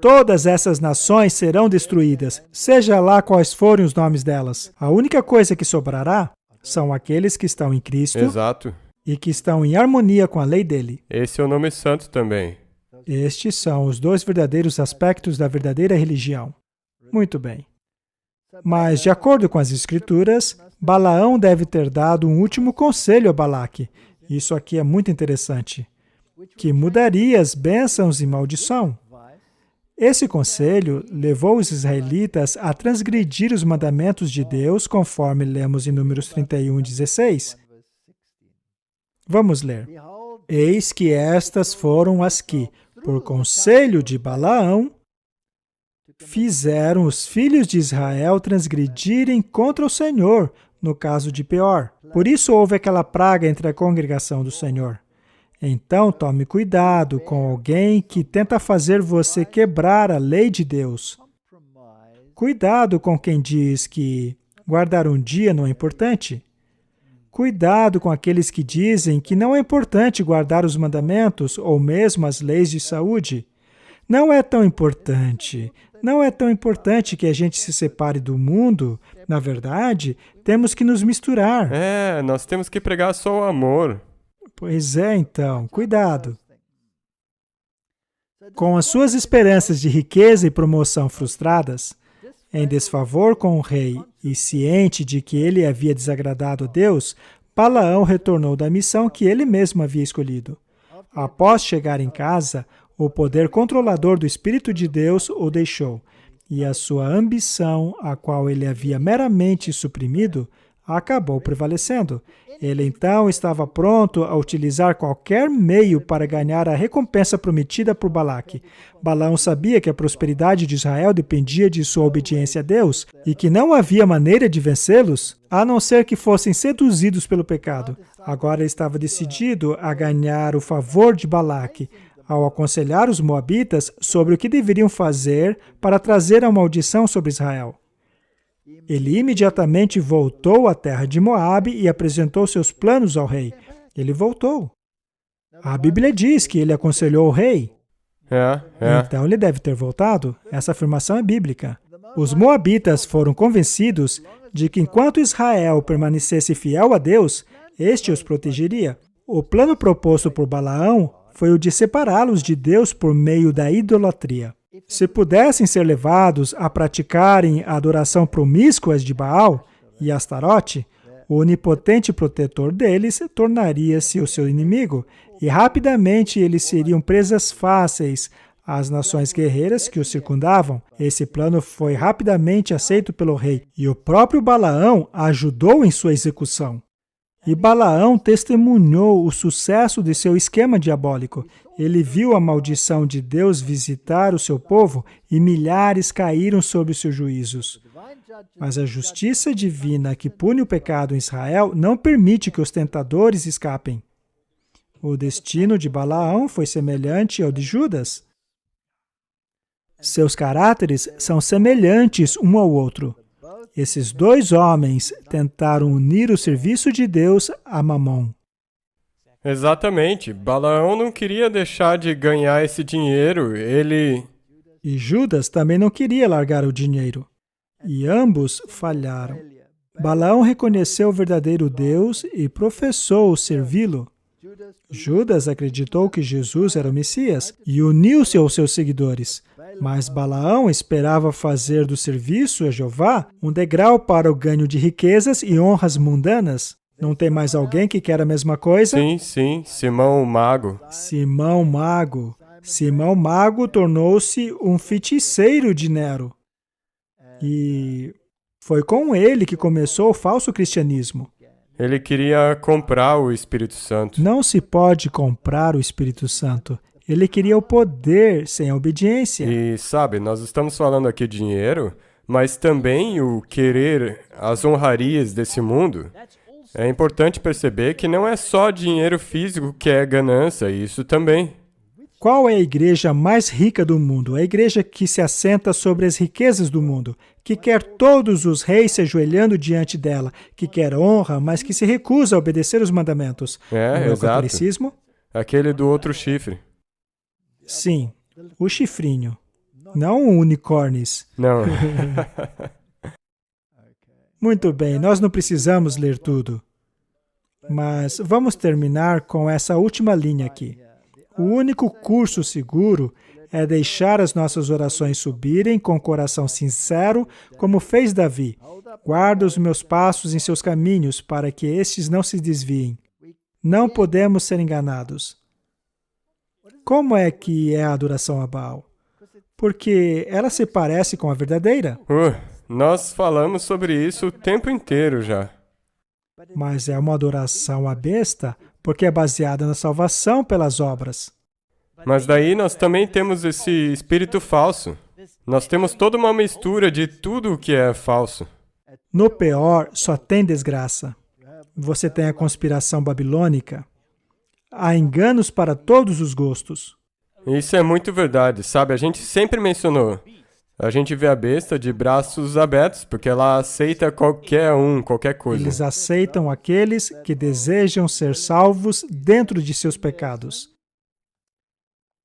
Todas essas nações serão destruídas, seja lá quais forem os nomes delas. A única coisa que sobrará são aqueles que estão em Cristo. Exato. E que estão em harmonia com a lei dele. Esse é o nome santo também. Estes são os dois verdadeiros aspectos da verdadeira religião. Muito bem. Mas, de acordo com as Escrituras, Balaão deve ter dado um último conselho a Balaque. Isso aqui é muito interessante. Que mudaria as bênçãos e maldição. Esse conselho levou os israelitas a transgredir os mandamentos de Deus, conforme lemos em Números 31:16. Vamos ler. Eis que estas foram as que, por conselho de Balaão, fizeram os filhos de Israel transgredirem contra o Senhor, no caso de Peor. Por isso houve aquela praga entre a congregação do Senhor. Então tome cuidado com alguém que tenta fazer você quebrar a lei de Deus. Cuidado com quem diz que guardar um dia não é importante. Cuidado com aqueles que dizem que não é importante guardar os mandamentos ou mesmo as leis de saúde. Não é tão importante. Não é tão importante que a gente se separe do mundo. Na verdade, temos que nos misturar. Nós temos que pregar só o amor. Pois é, então, cuidado. Com as suas esperanças de riqueza e promoção frustradas, em desfavor com o rei e ciente de que ele havia desagradado a Deus, Balaão retornou da missão que ele mesmo havia escolhido. Após chegar em casa, o poder controlador do Espírito de Deus o deixou, e a sua ambição, a qual ele havia meramente suprimido, acabou prevalecendo. Ele então estava pronto a utilizar qualquer meio para ganhar a recompensa prometida por Balaque. Balaão sabia que a prosperidade de Israel dependia de sua obediência a Deus e que não havia maneira de vencê-los, a não ser que fossem seduzidos pelo pecado. Agora ele estava decidido a ganhar o favor de Balaque, ao aconselhar os moabitas sobre o que deveriam fazer para trazer a maldição sobre Israel. Ele imediatamente voltou à terra de Moabe e apresentou seus planos ao rei. Ele voltou. A Bíblia diz que ele aconselhou o rei. Então ele deve ter voltado. Essa afirmação é bíblica. Os moabitas foram convencidos de que enquanto Israel permanecesse fiel a Deus, este os protegeria. O plano proposto por Balaão foi o de separá-los de Deus por meio da idolatria. Se pudessem ser levados a praticarem a adoração promíscua de Baal e Astarote, o onipotente protetor deles tornaria-se o seu inimigo, e rapidamente eles seriam presas fáceis às nações guerreiras que o circundavam. Esse plano foi rapidamente aceito pelo rei, e o próprio Balaão ajudou em sua execução. E Balaão testemunhou o sucesso de seu esquema diabólico. Ele viu a maldição de Deus visitar o seu povo e milhares caíram sob os seus juízos. Mas a justiça divina que pune o pecado em Israel não permite que os tentadores escapem. O destino de Balaão foi semelhante ao de Judas. Seus caráteres são semelhantes um ao outro. Esses dois homens tentaram unir o serviço de Deus a Mamon. Exatamente. Balaão não queria deixar de ganhar esse dinheiro. E Judas também não queria largar o dinheiro. E ambos falharam. Balaão reconheceu o verdadeiro Deus e professou servi-lo. Judas acreditou que Jesus era o Messias e uniu-se aos seus seguidores. Mas Balaão esperava fazer do serviço a Jeová um degrau para o ganho de riquezas e honras mundanas. Não tem mais alguém que quer a mesma coisa? Sim, Simão o Mago. Simão Mago. Simão Mago tornou-se um feiticeiro de Nero. E foi com ele que começou o falso cristianismo. Ele queria comprar o Espírito Santo. Não se pode comprar o Espírito Santo. Ele queria o poder sem a obediência. E sabe, nós estamos falando aqui de dinheiro, mas também o querer as honrarias desse mundo. É importante perceber que não é só dinheiro físico que é ganância, isso também. Qual é a igreja mais rica do mundo? A igreja que se assenta sobre as riquezas do mundo, que quer todos os reis se ajoelhando diante dela, que quer honra, mas que se recusa a obedecer os mandamentos. Exato. O catolicismo? Aquele do outro chifre. Sim, o chifrinho, não o unicórnios. Não. Muito bem, nós não precisamos ler tudo. Mas vamos terminar com essa última linha aqui. O único curso seguro é deixar as nossas orações subirem com o coração sincero, como fez Davi. Guarda os meus passos em seus caminhos, para que estes não se desviem. Não podemos ser enganados. Como é que é a adoração a Baal? Porque ela se parece com a verdadeira. Nós falamos sobre isso o tempo inteiro já. Mas é uma adoração à besta, porque é baseada na salvação pelas obras. Mas daí nós também temos esse espírito falso. Nós temos toda uma mistura de tudo o que é falso. No Peor só tem desgraça. Você tem a conspiração babilônica. Há enganos para todos os gostos. Isso é muito verdade, sabe? A gente sempre mencionou. A gente vê a besta de braços abertos, porque ela aceita qualquer coisa. Eles aceitam aqueles que desejam ser salvos dentro de seus pecados,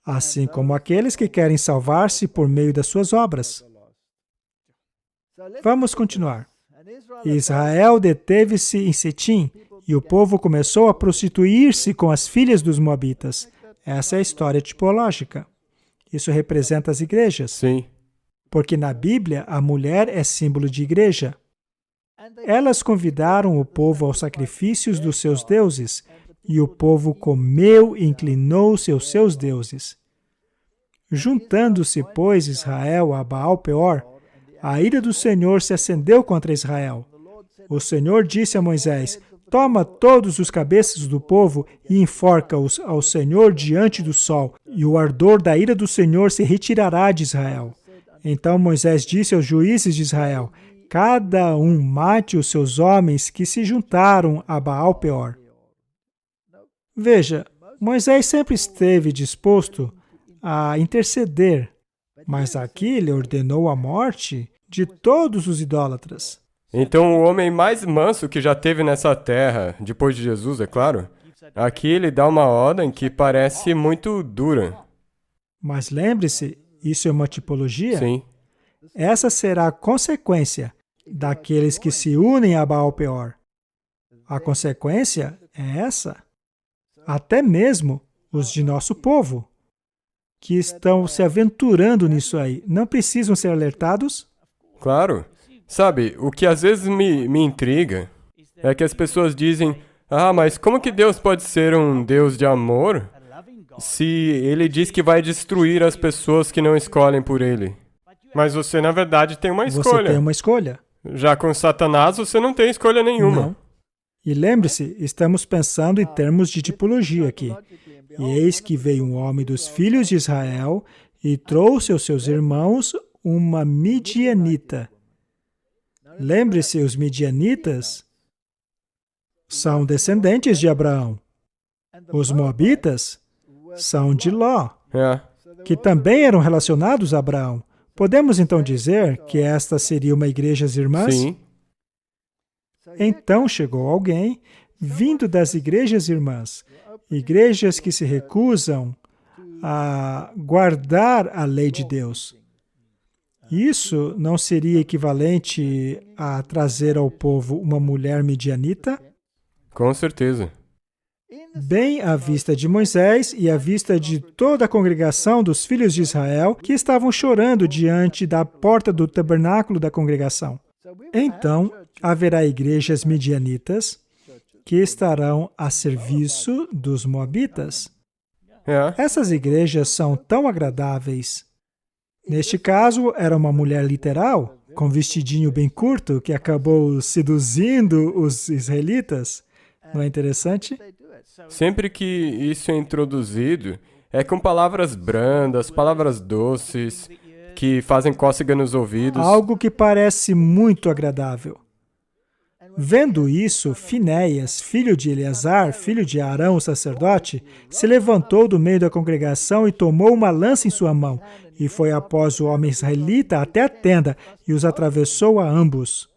assim como aqueles que querem salvar-se por meio das suas obras. Vamos continuar. Israel deteve-se em Sitim, e o povo começou a prostituir-se com as filhas dos moabitas. Essa é a história tipológica. Isso representa as igrejas. Sim. Porque na Bíblia, a mulher é símbolo de igreja. Elas convidaram o povo aos sacrifícios dos seus deuses, e o povo comeu e inclinou-se aos seus deuses. Juntando-se, pois, Israel a Baal-Peor, a ira do Senhor se acendeu contra Israel. O Senhor disse a Moisés: toma todos os cabeças do povo e enforca-os ao Senhor diante do sol, e o ardor da ira do Senhor se retirará de Israel. Então Moisés disse aos juízes de Israel: cada um mate os seus homens que se juntaram a Baal-Peor. Veja, Moisés sempre esteve disposto a interceder, mas aqui ele ordenou a morte de todos os idólatras. Então o homem mais manso que já teve nessa terra, depois de Jesus, é claro, aqui ele dá uma ordem que parece muito dura. Mas lembre-se, isso é uma tipologia? Sim. Essa será a consequência. daqueles que se unem a Baal-peor. A consequência é essa. Até mesmo os de nosso povo, que estão se aventurando nisso aí, não precisam ser alertados? Claro. Sabe, o que às vezes me intriga é que as pessoas dizem: ah, mas como que Deus pode ser um Deus de amor se Ele diz que vai destruir as pessoas que não escolhem por Ele? Mas você, na verdade, tem uma Você escolha. tem uma escolha. Já com Satanás, você não tem escolha nenhuma. Não. E lembre-se, estamos pensando em termos de tipologia aqui. E eis que veio um homem dos filhos de Israel e trouxe aos seus irmãos uma midianita. Lembre-se, os midianitas são descendentes de Abraão. Os moabitas são de Ló, É. que também eram relacionados a Abraão. Podemos então dizer que esta seria uma igreja irmãs? Sim. Então chegou alguém vindo das igrejas irmãs, igrejas que se recusam a guardar a lei de Deus. Isso não seria equivalente a trazer ao povo uma mulher midianita? Com certeza. Bem à vista de Moisés e à vista de toda a congregação dos filhos de Israel, que estavam chorando diante da porta do tabernáculo da congregação. Então, haverá igrejas midianitas que estarão a serviço dos moabitas. É. Essas igrejas são tão agradáveis. Neste caso, era uma mulher literal, com vestidinho bem curto, que acabou seduzindo os israelitas. Não é interessante? Sempre que isso é introduzido, é com palavras brandas, palavras doces, que fazem cócega nos ouvidos. Algo que parece muito agradável. Vendo isso, Finéias, filho de Eleazar, filho de Arão, o sacerdote, se levantou do meio da congregação e tomou uma lança em sua mão, e foi após o homem israelita até a tenda, e os atravessou a ambos,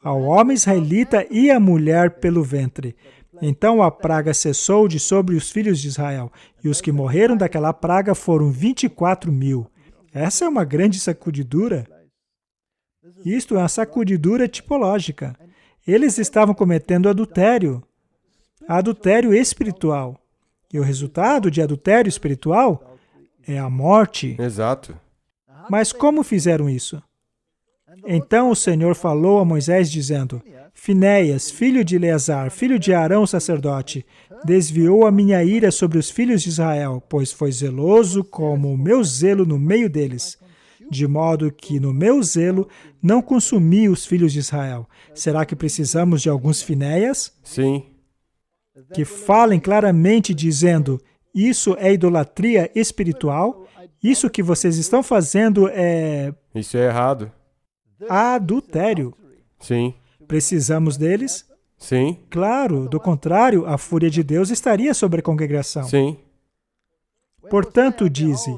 ao homem israelita e à mulher pelo ventre. Então a praga cessou de sobre os filhos de Israel, e os que morreram daquela praga foram 24.000. Essa é uma grande sacudidura. Isto é uma sacudidura tipológica. Eles estavam cometendo adultério espiritual. E o resultado de adultério espiritual é a morte. Exato. Mas como fizeram isso? Então o Senhor falou a Moisés dizendo: Finéias, filho de Eleazar, filho de Arão, sacerdote, desviou a minha ira sobre os filhos de Israel, pois foi zeloso como o meu zelo no meio deles, de modo que no meu zelo não consumi os filhos de Israel. Será que precisamos de alguns Finéias? Sim. Que falem claramente dizendo: isso é idolatria espiritual, isso que vocês estão fazendo é Isso é errado. adultério. Sim. Precisamos deles? Sim. Claro, do contrário, a fúria de Deus estaria sobre a congregação. Sim. Portanto, dize: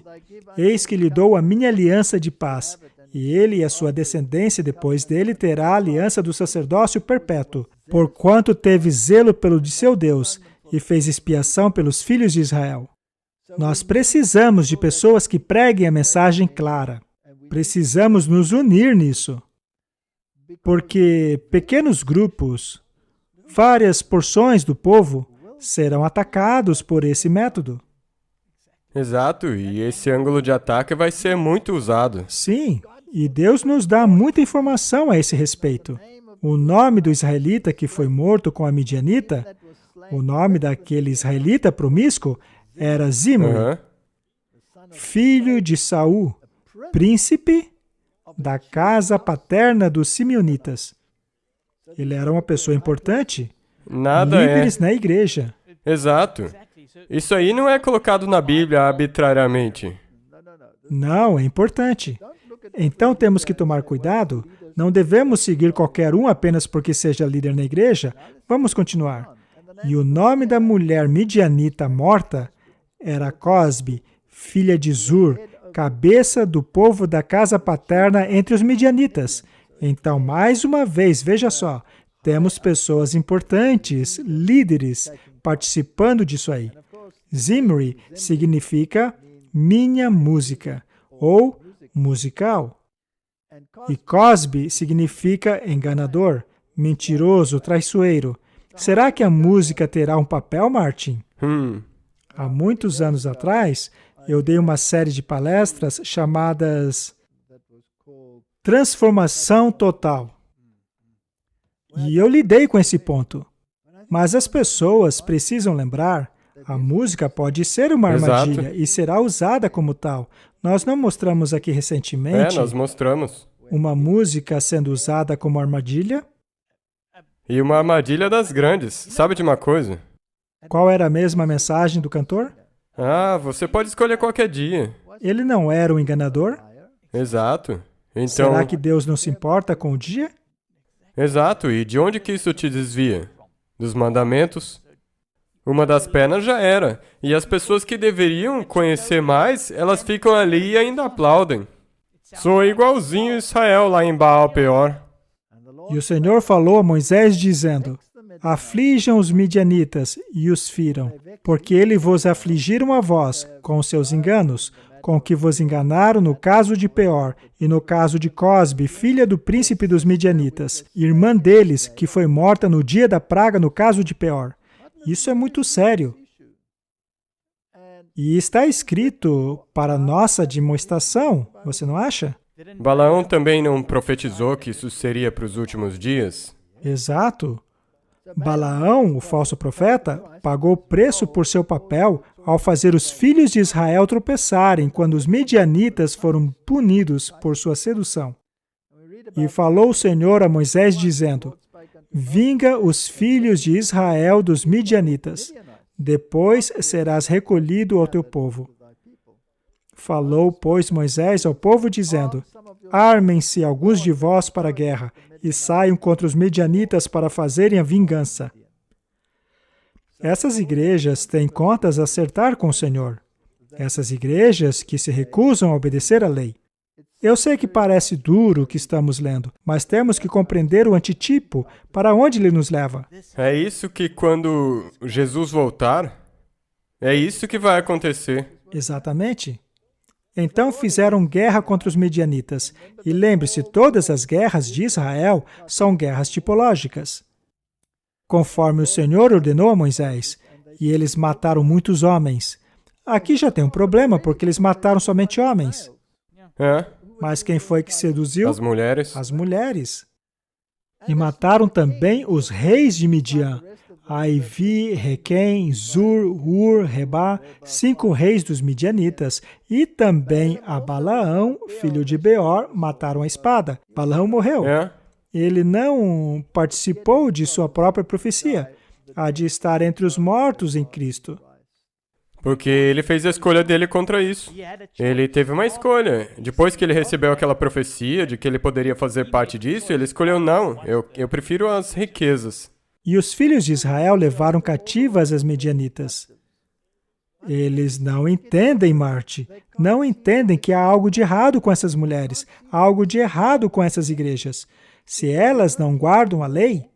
eis que lhe dou a minha aliança de paz, e ele e a sua descendência depois dele terá a aliança do sacerdócio perpétuo, porquanto teve zelo pelo de seu Deus e fez expiação pelos filhos de Israel. Nós precisamos de pessoas que preguem a mensagem clara. Precisamos nos unir nisso. Porque pequenos grupos, várias porções do povo, serão atacados por esse método. Exato. E esse ângulo de ataque vai ser muito usado. Sim, e Deus nos dá muita informação a esse respeito. O nome do israelita que foi morto com a midianita, o nome daquele israelita promíscuo, era Zimri, Aham. filho de Saul, príncipe da casa paterna dos simeonitas. Ele era uma pessoa importante, Nada líderes na igreja. Exato. Isso aí não é colocado na Bíblia arbitrariamente. Não, é importante. Então temos que tomar cuidado. Não devemos seguir qualquer um apenas porque seja líder na igreja. Vamos continuar. E o nome da mulher midianita morta era Cosbe, filha de Zur, cabeça do povo da casa paterna entre os midianitas. Então, mais uma vez, veja só, temos pessoas importantes, líderes, participando disso aí. Zimri significa minha música, ou musical. E Cosby significa enganador, mentiroso, traiçoeiro. Será que a música terá um papel, Martin? Há muitos anos atrás, eu dei uma série de palestras chamadas Transformação Total. E eu lidei com esse ponto. Mas as pessoas precisam lembrar, a música pode ser uma armadilha. Exato. E será usada como tal. Nós não mostramos aqui recentemente Nós mostramos. uma música sendo usada como armadilha? E uma armadilha das grandes. Sabe de uma coisa? Qual era a mesma mensagem do cantor? Você pode escolher qualquer dia. Ele não era um enganador? Exato. Então, Será que Deus não se importa com o dia? exato. E de onde que isso te desvia? Dos mandamentos? Uma das pernas já era. E as pessoas que deveriam conhecer mais, elas ficam ali e ainda aplaudem. Sou igualzinho Israel lá em Baal Peor. E o Senhor falou a Moisés dizendo, aflijam os midianitas e os firam, porque eles vos afligiram a vós com os seus enganos, com que vos enganaram no caso de Peor e no caso de Cosbe, filha do príncipe dos midianitas, irmã deles, que foi morta no dia da praga no caso de Peor. Isso é muito sério. E está escrito para nossa demonstração, você não acha? Balaão também não profetizou que isso seria para os últimos dias? Exato. Balaão, o falso profeta, pagou preço por seu papel ao fazer os filhos de Israel tropeçarem quando os midianitas foram punidos por sua sedução. E falou o Senhor a Moisés dizendo, vinga os filhos de Israel dos midianitas, depois serás recolhido ao teu povo. Falou, pois, Moisés ao povo, dizendo, armem-se alguns de vós para a guerra, e saiam contra os medianitas para fazerem a vingança. Essas igrejas têm contas a acertar com o Senhor. Essas igrejas que se recusam a obedecer à lei. Eu sei que parece duro o que estamos lendo, mas temos que compreender o antitipo, para onde ele nos leva. É isso que quando Jesus voltar, é isso que vai acontecer. Exatamente. Então fizeram guerra contra os medianitas. E lembre-se, todas as guerras de Israel são guerras tipológicas. Conforme o Senhor ordenou a Moisés, e eles mataram muitos homens. Aqui já tem um problema, porque eles mataram somente homens. Mas quem foi que seduziu? As mulheres. As mulheres. E mataram também os reis de Midian. Aivi, Requém, Zur, Hur, Rebá, 5 reis dos midianitas, e também a Balaão, filho de Beor, mataram a espada. Balaão morreu. Ele não participou de sua própria profecia, a de estar entre os mortos em Cristo. Porque ele fez a escolha dele contra isso. Ele teve uma escolha. Depois que ele recebeu aquela profecia de que ele poderia fazer parte disso, ele escolheu não. Eu prefiro as riquezas. E os filhos de Israel levaram cativas as medianitas. Eles não entendem, Marte. Não entendem que há algo de errado com essas mulheres, há algo de errado com essas igrejas. Se elas não guardam a lei,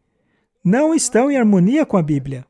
não estão em harmonia com a Bíblia.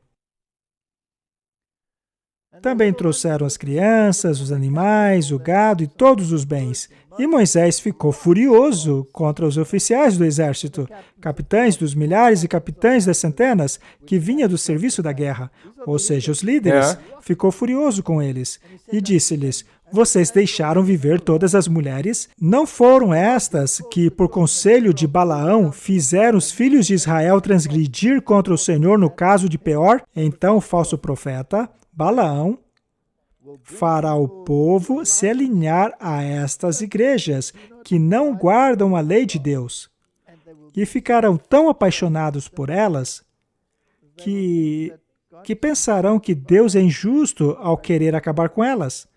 Também trouxeram as crianças, os animais, o gado e todos os bens. E Moisés ficou furioso contra os oficiais do exército, capitães dos milhares e capitães das centenas, que vinha do serviço da guerra, ou seja, os líderes. Ficou furioso com eles e disse-lhes, vocês deixaram viver todas as mulheres? Não foram estas que, por conselho de Balaão, fizeram os filhos de Israel transgredir contra o Senhor no caso de Peor? Então o falso profeta, Balaão, fará o povo se alinhar a estas igrejas que não guardam a lei de Deus e ficarão tão apaixonados por elas que pensarão que Deus é injusto ao querer acabar com elas.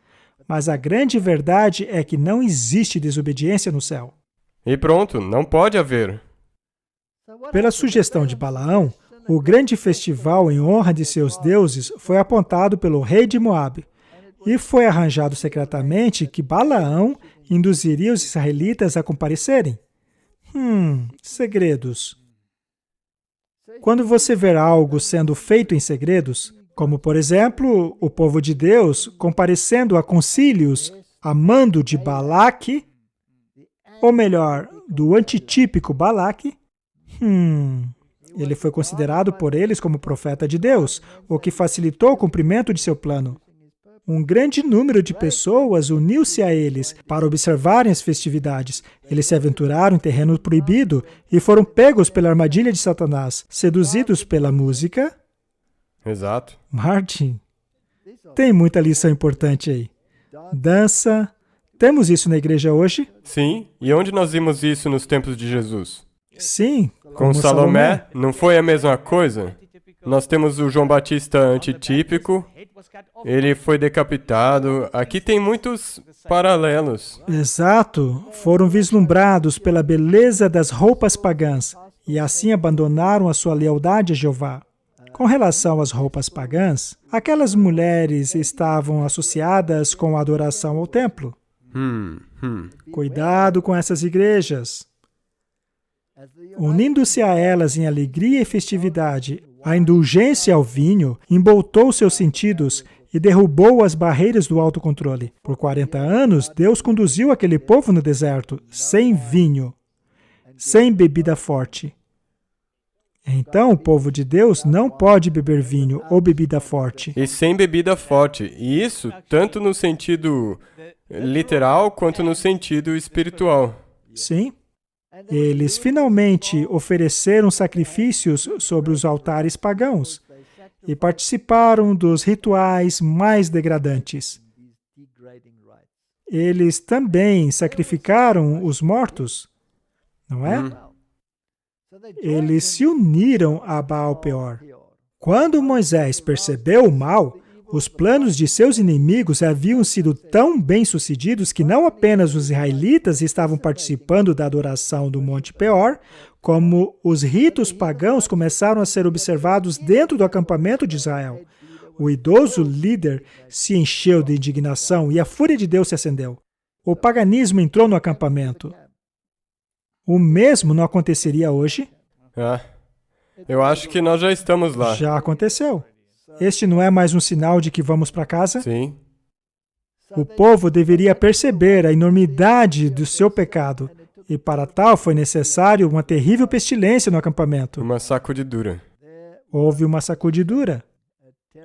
Mas a grande verdade é que não existe desobediência no céu. E pronto, não pode haver. Pela sugestão de Balaão, o grande festival em honra de seus deuses foi apontado pelo rei de Moabe. E foi arranjado secretamente que Balaão induziria os israelitas a comparecerem. Segredos. Quando você ver algo sendo feito em segredos, como, por exemplo, o povo de Deus comparecendo a concílios a mando de Balaque, ou melhor, do antitípico Balaque, ele foi considerado por eles como profeta de Deus, o que facilitou o cumprimento de seu plano. Um grande número de pessoas uniu-se a eles para observarem as festividades. Eles se aventuraram em terreno proibido e foram pegos pela armadilha de Satanás, seduzidos pela música. Exato. Martin, tem muita lição importante aí. Dança. Temos isso na igreja hoje? Sim, e onde nós vimos isso nos tempos de Jesus? Sim. Com como Salomé, não foi a mesma coisa? Nós temos o João Batista antitípico, ele foi decapitado. Aqui tem muitos paralelos. Exato. Foram vislumbrados pela beleza das roupas pagãs e assim abandonaram a sua lealdade a Jeová. Com relação às roupas pagãs, aquelas mulheres estavam associadas com a adoração ao templo. Cuidado com essas igrejas. Unindo-se a elas em alegria e festividade, a indulgência ao vinho emboltou seus sentidos e derrubou as barreiras do autocontrole. Por 40 anos, Deus conduziu aquele povo no deserto, sem vinho, sem bebida forte. Então, o povo de Deus não pode beber vinho ou bebida forte. E sem bebida forte. E isso tanto no sentido literal quanto no sentido espiritual. Sim. Eles finalmente ofereceram sacrifícios sobre os altares pagãos e participaram dos rituais mais degradantes. Eles também sacrificaram os mortos, não é? Eles se uniram a Baal-peor. Quando Moisés percebeu o mal, os planos de seus inimigos haviam sido tão bem-sucedidos que não apenas os israelitas estavam participando da adoração do Monte Peor, como os ritos pagãos começaram a ser observados dentro do acampamento de Israel. O idoso líder se encheu de indignação e a fúria de Deus se acendeu. O paganismo entrou no acampamento. O mesmo não aconteceria hoje? Eu acho que nós já estamos lá. Já aconteceu. Este não é mais um sinal de que vamos para casa? Sim. O povo deveria perceber a enormidade do seu pecado, e para tal foi necessário uma terrível pestilência no acampamento. Uma sacudidura. Houve uma sacudidura.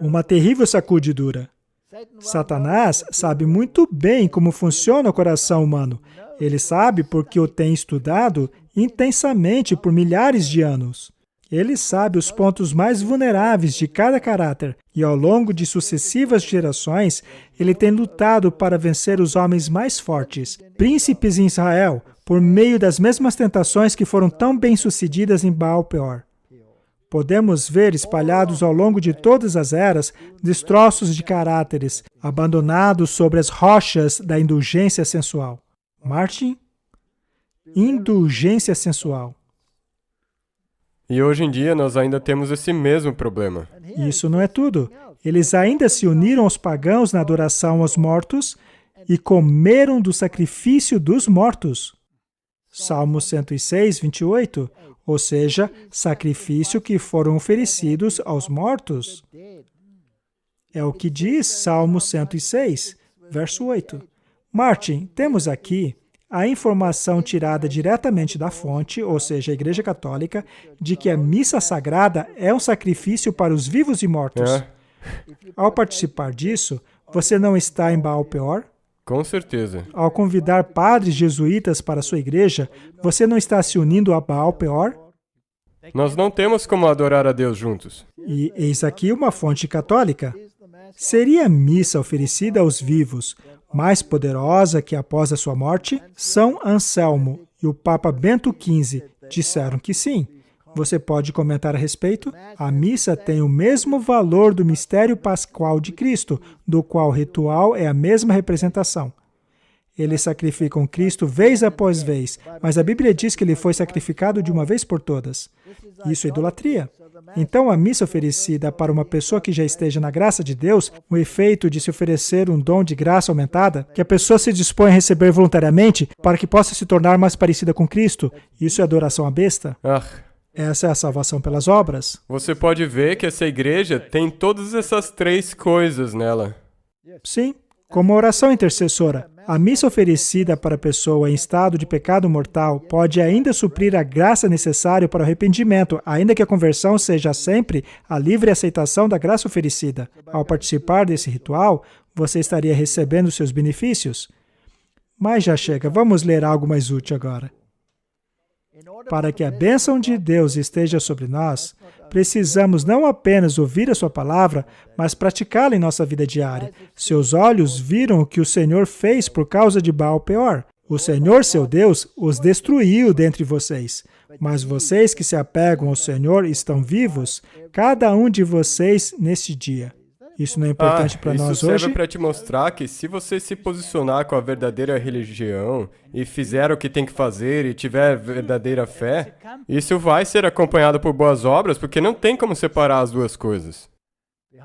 Uma terrível sacudidura. Satanás sabe muito bem como funciona o coração humano. Ele sabe porque o tem estudado intensamente por milhares de anos. Ele sabe os pontos mais vulneráveis de cada caráter e, ao longo de sucessivas gerações, ele tem lutado para vencer os homens mais fortes, príncipes em Israel, por meio das mesmas tentações que foram tão bem-sucedidas em Baal-peor. Podemos ver espalhados ao longo de todas as eras destroços de caráteres, abandonados sobre as rochas da indulgência sensual. Martin? Indulgência sensual. E hoje em dia nós ainda temos esse mesmo problema. Isso não é tudo. Eles ainda se uniram aos pagãos na adoração aos mortos e comeram do sacrifício dos mortos. Salmo 106, 28, ou seja, sacrifício que foram oferecidos aos mortos. É o que diz Salmo 106, verso 8. Martin, temos aqui a informação tirada diretamente da fonte, ou seja, a Igreja Católica, de que a missa sagrada é um sacrifício para os vivos e mortos. Ao participar disso, você não está em Baal-peor? Com certeza. Ao convidar padres jesuítas para a sua igreja, você não está se unindo a Baal-peor? Nós não temos como adorar a Deus juntos. E eis aqui uma fonte católica. Seria a missa oferecida aos vivos mais poderosa que após a sua morte? São Anselmo e o Papa Bento XV disseram que sim. Você pode comentar a respeito? A missa tem o mesmo valor do mistério pascual de Cristo, do qual o ritual é a mesma representação. Eles sacrificam Cristo vez após vez, mas a Bíblia diz que ele foi sacrificado de uma vez por todas. Isso é idolatria. Então, a missa oferecida para uma pessoa que já esteja na graça de Deus, o efeito de se oferecer um dom de graça aumentada, que a pessoa se dispõe a receber voluntariamente para que possa se tornar mais parecida com Cristo, isso é adoração à besta? Essa é a salvação pelas obras. Você pode ver que essa igreja tem todas essas três coisas nela. Sim, Como oração intercessora, a missa oferecida para a pessoa em estado de pecado mortal pode ainda suprir a graça necessária para o arrependimento, ainda que a conversão seja sempre a livre aceitação da graça oferecida. Ao participar desse ritual, você estaria recebendo seus benefícios. Mas já chega, vamos ler algo mais útil agora. Para que a bênção de Deus esteja sobre nós, precisamos não apenas ouvir a sua palavra, mas praticá-la em nossa vida diária. Seus olhos viram o que o Senhor fez por causa de Baal-peor. O Senhor, seu Deus, os destruiu dentre vocês. Mas vocês que se apegam ao Senhor estão vivos, cada um de vocês neste dia. Isso não é importante para nós hoje? Isso serve para te mostrar que se você se posicionar com a verdadeira religião e fizer o que tem que fazer e tiver verdadeira fé, isso vai ser acompanhado por boas obras, porque não tem como separar as duas coisas.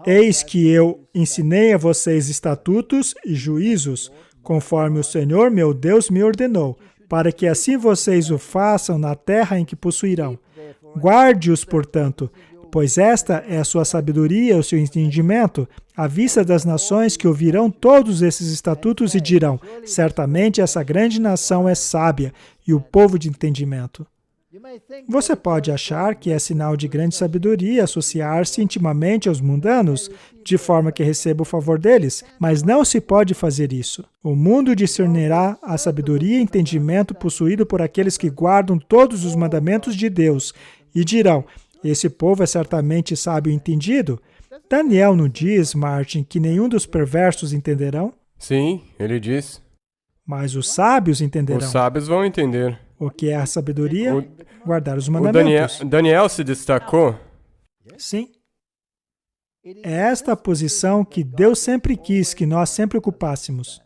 Eis que eu ensinei a vocês estatutos e juízos, conforme o Senhor meu Deus me ordenou, para que assim vocês o façam na terra em que possuirão. Guarde-os, portanto, pois esta é a sua sabedoria, o seu entendimento, à vista das nações que ouvirão todos esses estatutos e dirão, certamente essa grande nação é sábia e o povo de entendimento. Você pode achar que é sinal de grande sabedoria associar-se intimamente aos mundanos, de forma que receba o favor deles, mas não se pode fazer isso. O mundo discernirá a sabedoria e entendimento possuído por aqueles que guardam todos os mandamentos de Deus e dirão, esse povo é certamente sábio e entendido. Daniel não diz, Martin, que nenhum dos perversos entenderão? Sim, ele diz. Mas os sábios entenderão. Os sábios vão entender. O que é a sabedoria? Guardar os mandamentos. Daniel se destacou? Sim. É esta a posição que Deus sempre quis que nós sempre ocupássemos.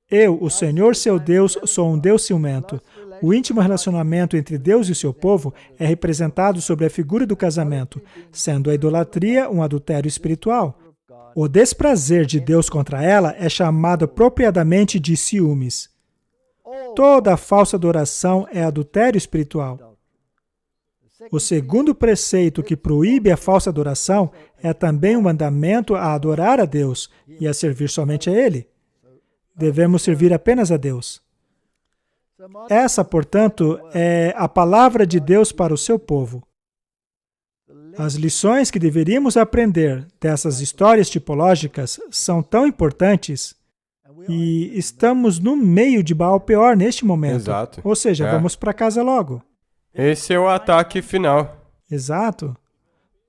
Eu, o Senhor seu Deus, sou um Deus ciumento. O íntimo relacionamento entre Deus e o seu povo é representado sobre a figura do casamento, sendo a idolatria um adultério espiritual. O desprazer de Deus contra ela é chamado apropriadamente de ciúmes. Toda falsa adoração é adultério espiritual. O segundo preceito que proíbe a falsa adoração é também um mandamento a adorar a Deus e a servir somente a Ele. Devemos servir apenas a Deus. Essa, portanto, é a palavra de Deus para o seu povo. As lições que deveríamos aprender dessas histórias tipológicas são tão importantes e estamos no meio de Baal-peor neste momento. Exato. Ou seja, vamos para casa logo. Esse é o ataque final. Exato.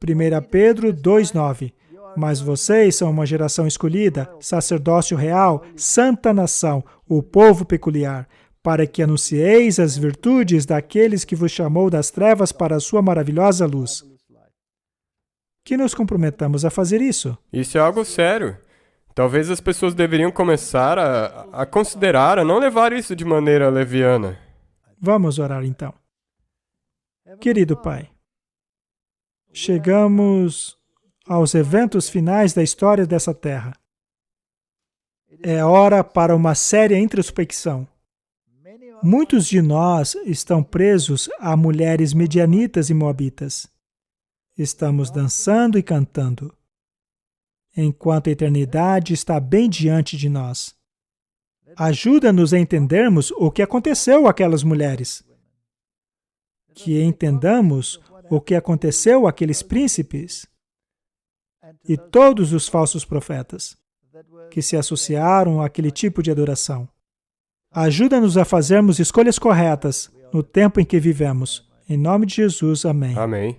1 Pedro 2,9. Mas vocês são uma geração escolhida, sacerdócio real, santa nação, o povo peculiar, para que anuncieis as virtudes daqueles que vos chamou das trevas para a sua maravilhosa luz. Que nos comprometamos a fazer isso. Isso é algo sério. Talvez as pessoas deveriam começar a considerar, a não levar isso de maneira leviana. Vamos orar então. Querido Pai, chegamos aos eventos finais da história dessa terra. É hora para uma séria introspecção. Muitos de nós estão presos a mulheres medianitas e moabitas. Estamos dançando e cantando, enquanto a eternidade está bem diante de nós. Ajuda-nos a entendermos o que aconteceu àquelas mulheres. Que entendamos o que aconteceu àqueles príncipes e todos os falsos profetas que se associaram àquele tipo de adoração. Ajuda-nos a fazermos escolhas corretas no tempo em que vivemos. Em nome de Jesus, amém. Amém.